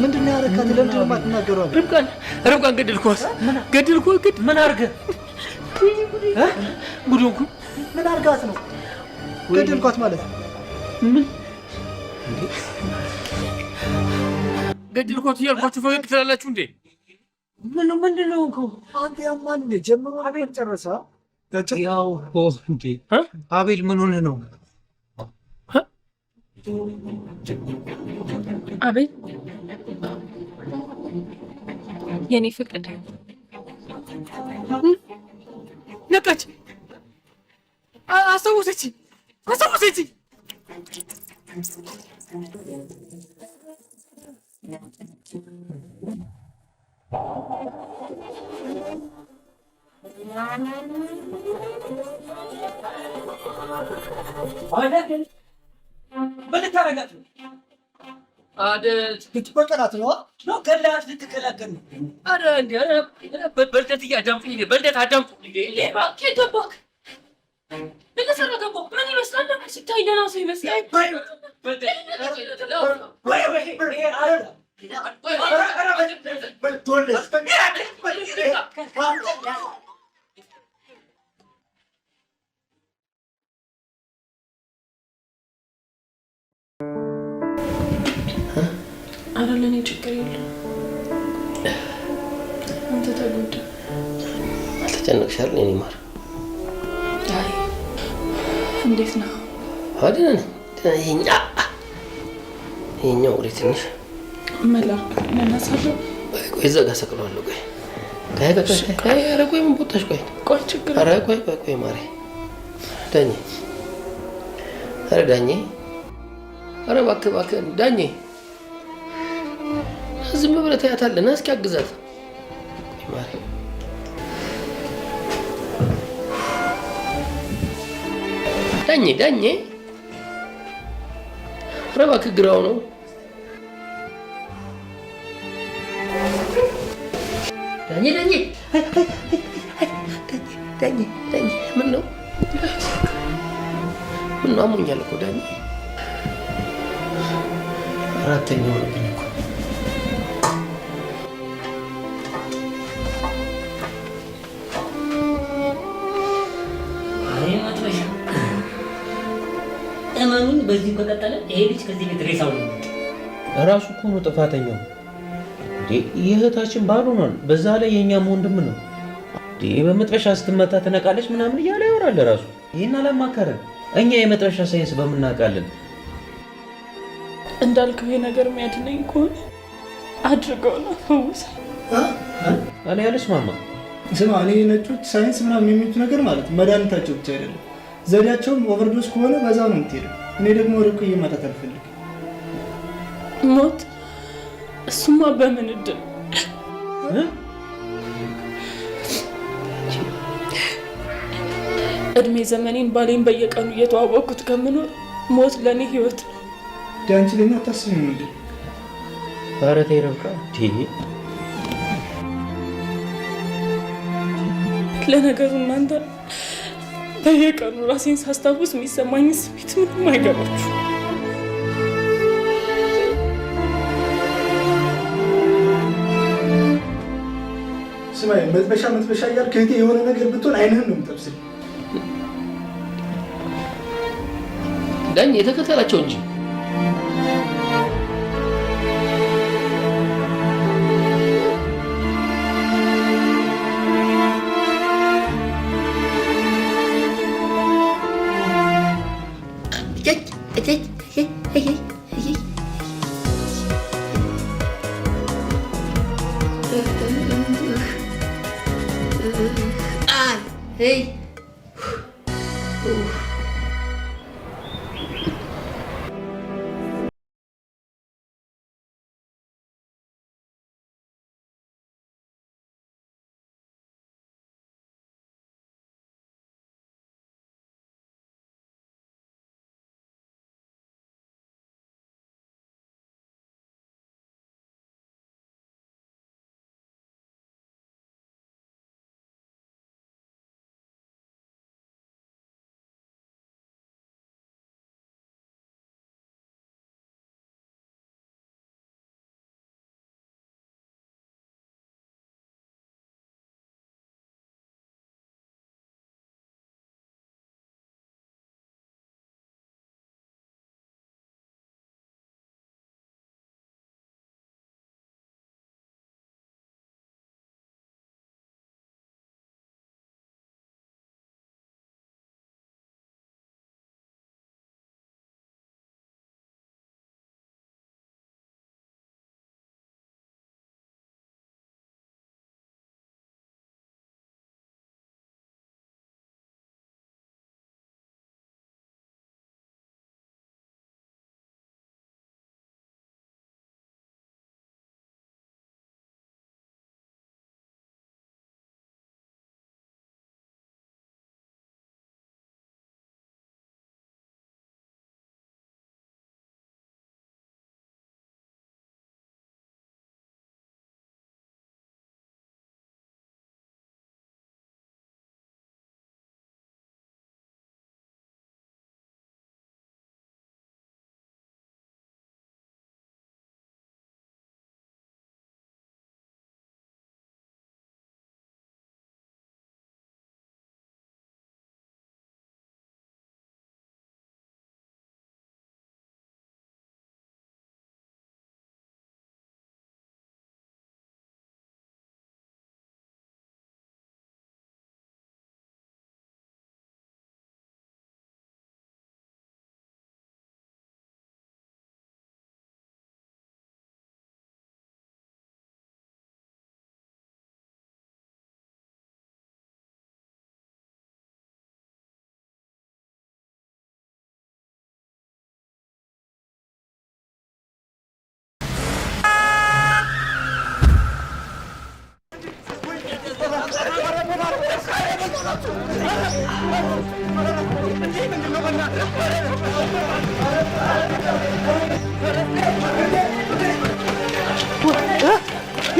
ምንድነው ያረካት? ለምንድን ነው የማትናገረው? ርብቃን ገደልኳት። ምን አድርገህ? ጉዶንኩ ምን አድርጋት ነው ገደልኳት ማለት? ምን ገደልኳት እያልኳችሁ ፈገግ ትላላችሁ እንዴ? ምንድነው እኮ አንተ ያማን እንዴ? ጀምሮ አቤል ጨረሰ። ያው እንዴ አቤል ምን ሆነ ነው? አቤል የኔ ፍቅር ነቃች። አስታወሰች። አደት ልትበቀላት ነው ነው ገላት ልትከላከል ነው። አረ እንዴ አረ በልደት እያዳምጡኝ ነው። በልደት አዳምጡ እንዴ ሌባ ከገባክ ለሰራ ገባ ምን ይመስላል? ሲታይ ደህና ሰው ይመስላል። አረ ለኔ ችግር የለም። አንተ ተጎዳ አልተጨነቅሻል? እኔ ማር አይ እንዴት ነው? አደነ ይሄኛው ወሬ ትንሽ መላክ ነናሳለሁ። ቆይ እዛ ጋር ሰቅለዋለሁ። ቆይ ኧረ ቆይ ምን ቦታሽ? ቆይ ችግር ኧረ ቆይ ማሬ ዳኜ፣ ኧረ ዳኜ፣ ኧረ እባክህ ዳኜ፣ ዝም ብለህ ታያታለህ። ና እስኪ አግዛት። ቆይ ማሬ ዳኜ፣ ኧረ እባክህ ግራው ነው። ዳኜ ምን ነው አሞኛል እኮ ዳኜ። አራተኛው ሆነብኝ እኮ። እመኑኝ በዚህ ከቀጠለ ይሄ ልጅ ከዚህ ቤት ሬሳው ነው። ራሱ እኮ ነው ጥፋተኛው። የእህታችን ባል ሆኗል። በዛ ላይ የእኛም ወንድም ነው። በመጥበሻ ስትመታ ትነቃለች ምናምን እያለ ያወራል ራሱ። ይህን አላማከረን። እኛ የመጥበሻ ሳይንስ በምናውቃለን። እንዳልከው ይሄ ነገር የሚያድነኝ ከሆነ አድርገው ነው ፈውስ። እኔ አልስማማ። ስማ፣ እኔ ነጮች ሳይንስ ምናምን የሚሉት ነገር ማለት መድኃኒታቸው ብቻ አይደለም፣ ዘዴያቸውም ኦቨርዶስ ከሆነ በዛው ነው የምትሄደው። እኔ ደግሞ ርቆ እየማጣት አልፈልግም። ሞት እሱማ በምን እድል እድሜ ዘመኔን ባሌን በየቀኑ እየተዋወቅኩት ከምኖር ሞት ለእኔ ህይወት ነው። ዳንቺ ለኛ ታስቢ ነው እንዴ? ኧረ ተይ ረብቃ። ለነገሩ እናንተ በየቀኑ ራሴን ሳስታውስ የሚሰማኝ ስሜት ምንም አይገባችሁ። ስማይ መጥበሻ እያልክ እህቴ የሆነ ነገር ብትሆን አይንህን ነው የምጠብስልህ። ዳኜ የተከተላቸው እንጂ Hey!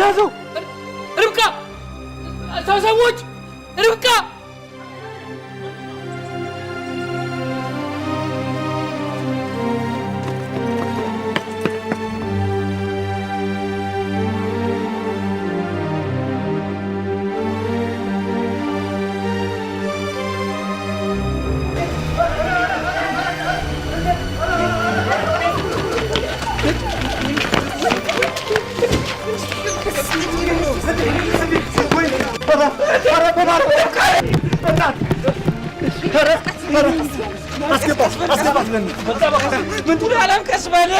ያዘው! ርብቃ! ሰዎች! ርብቃ! ምንድን አለም ቀስ በል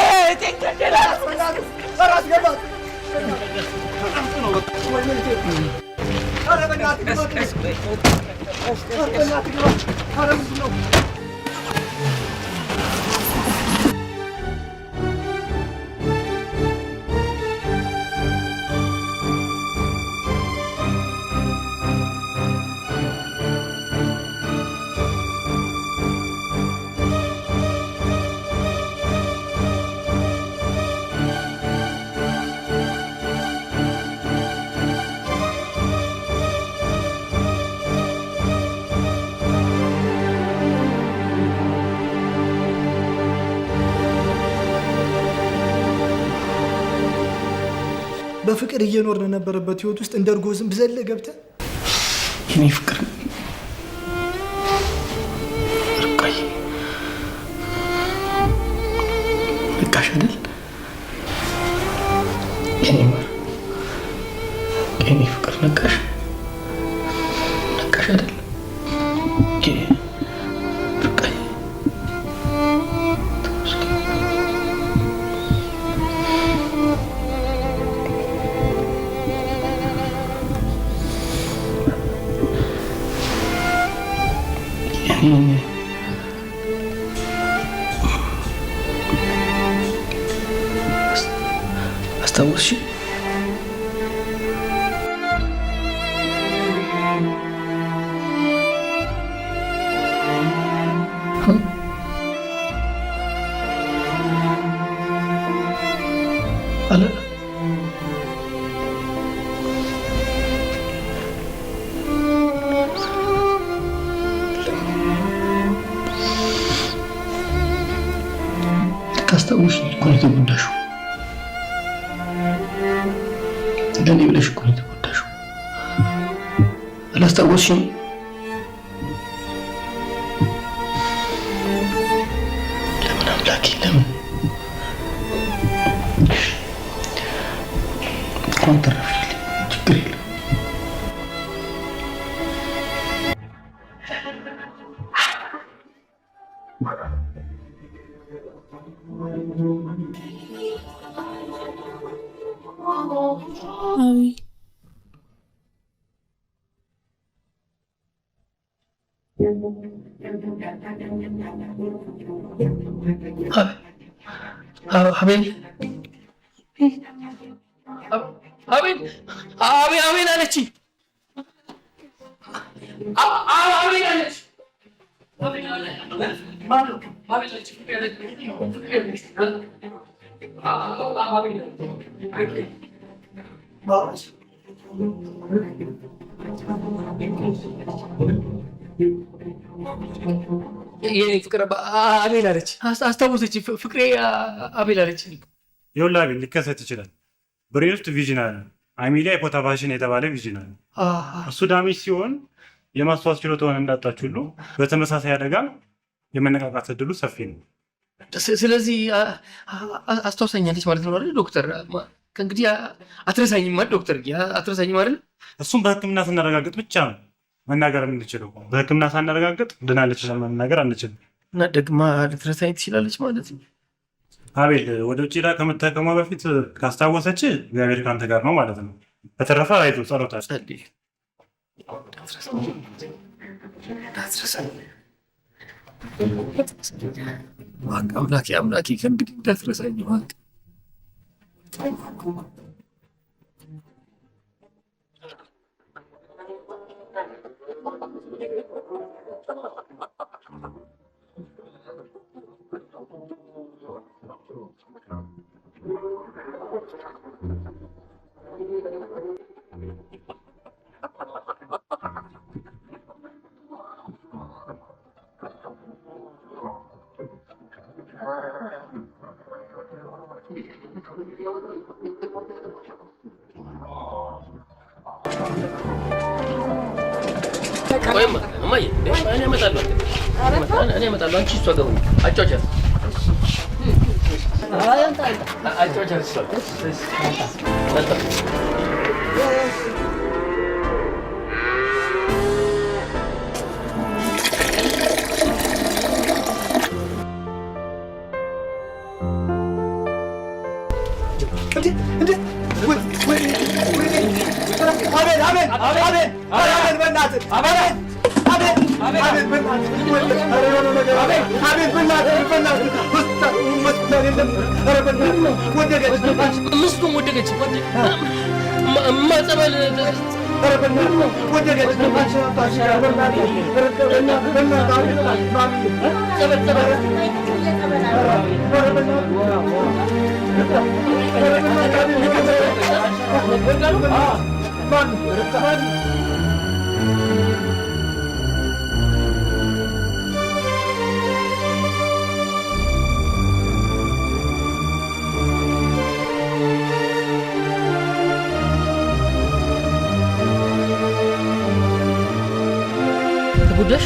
በፍቅር እየኖርን የነበረበት ህይወት ውስጥ እንደ እርጎ ዝንብ ዘለህ ገብተህ የኔ ፍቅር ርብቃዬ ነቃሽ አይደል? የኔ ማር የኔ ፍቅር ነቃሽ አይደል? ርብቃዬ አስታወስሽ? አለ ካስታወስሽ እኮ ነው የተጎዳሽው። ለኔ ብለሽ እኮ ነው የተጎዳሽው። አላስታወስሽም? ለምን አምላኬ ለምን እንኳን ተረፍሽልኝ። ችግር የለም። አቤል አቤል አለችኝ። አቤል አለች። የኔ ፍቅር አቤል አለች። አስታወሰች። ፍቅሬ አቤል አለች። ይኸውልህ አቤል ሊከሰት ይችላል። ብሬን ውስጥ ቪዥን አለ። አሚሊያ ሃይፖታቫሽን የተባለ ቪዥን አለ። እሱ ዳሜጅ ሲሆን የማስታወስ ችሎታውን እንዳጣች ሁሉ በተመሳሳይ አደጋ የመነቃቃት እድሉ ሰፊ ነው። ስለዚህ አስታውሳኛለች ማለት ነው አይደል ዶክተር? ከእንግዲህ አትረሳኝም ማለት ዶክተር አትረሳኝም አይደል? እሱም በሕክምና ስናረጋግጥ ብቻ ነው መናገር የምንችለው። በሕክምና ሳናረጋግጥ ድናለች መናገር አንችልም። እና ደግማ ልትረሳኝ ትችላለች ማለት ነው። አቤል ወደ ውጭ ላ ከመታከሟ በፊት ካስታወሰች እግዚአብሔር ከአንተ ጋር ነው ማለት ነው። በተረፈ አይዞህ፣ ጸሎት አድርግ። አምላኬ ከእንግዲህ እንዳትረሳኝ። ቆይማ እማዬ እኔ እመጣለሁ። አንቺ እሷ ጋር ሁኚ። አጫውቻት ምስቱም ወደቀች። ማጸበል ጉዳሽ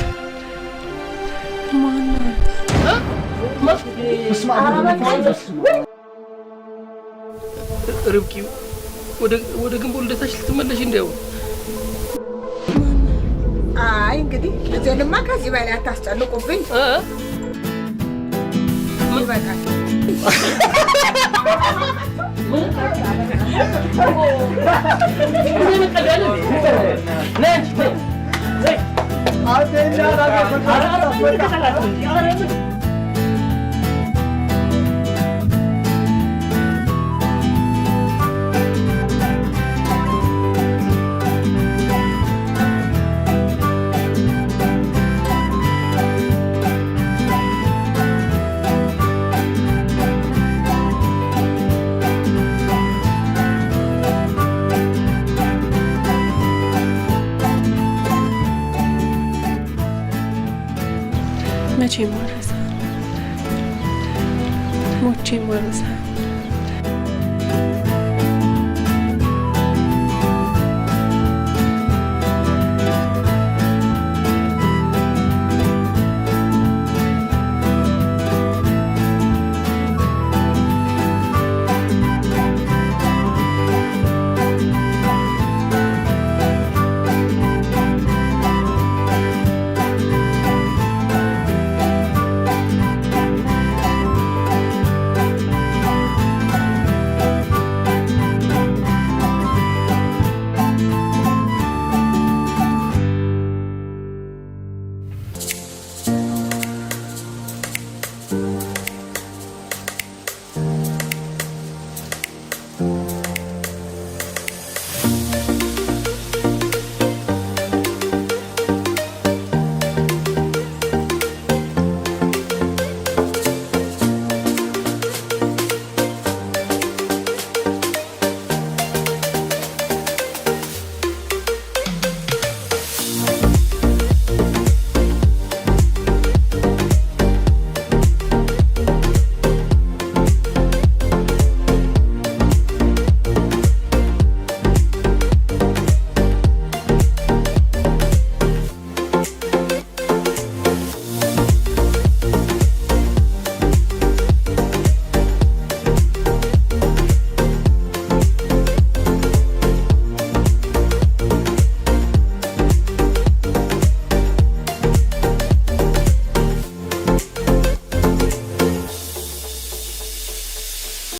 ርብቃ ወደ ግንቦ ልደታች ልትመለሽ እንዲያው። አይ እንግዲህ ልጄንማ ከዚህ በላይ አታስጨንቁብኝ። ይበቃል። መቼ ማረሳ ሞቼ ማረሳ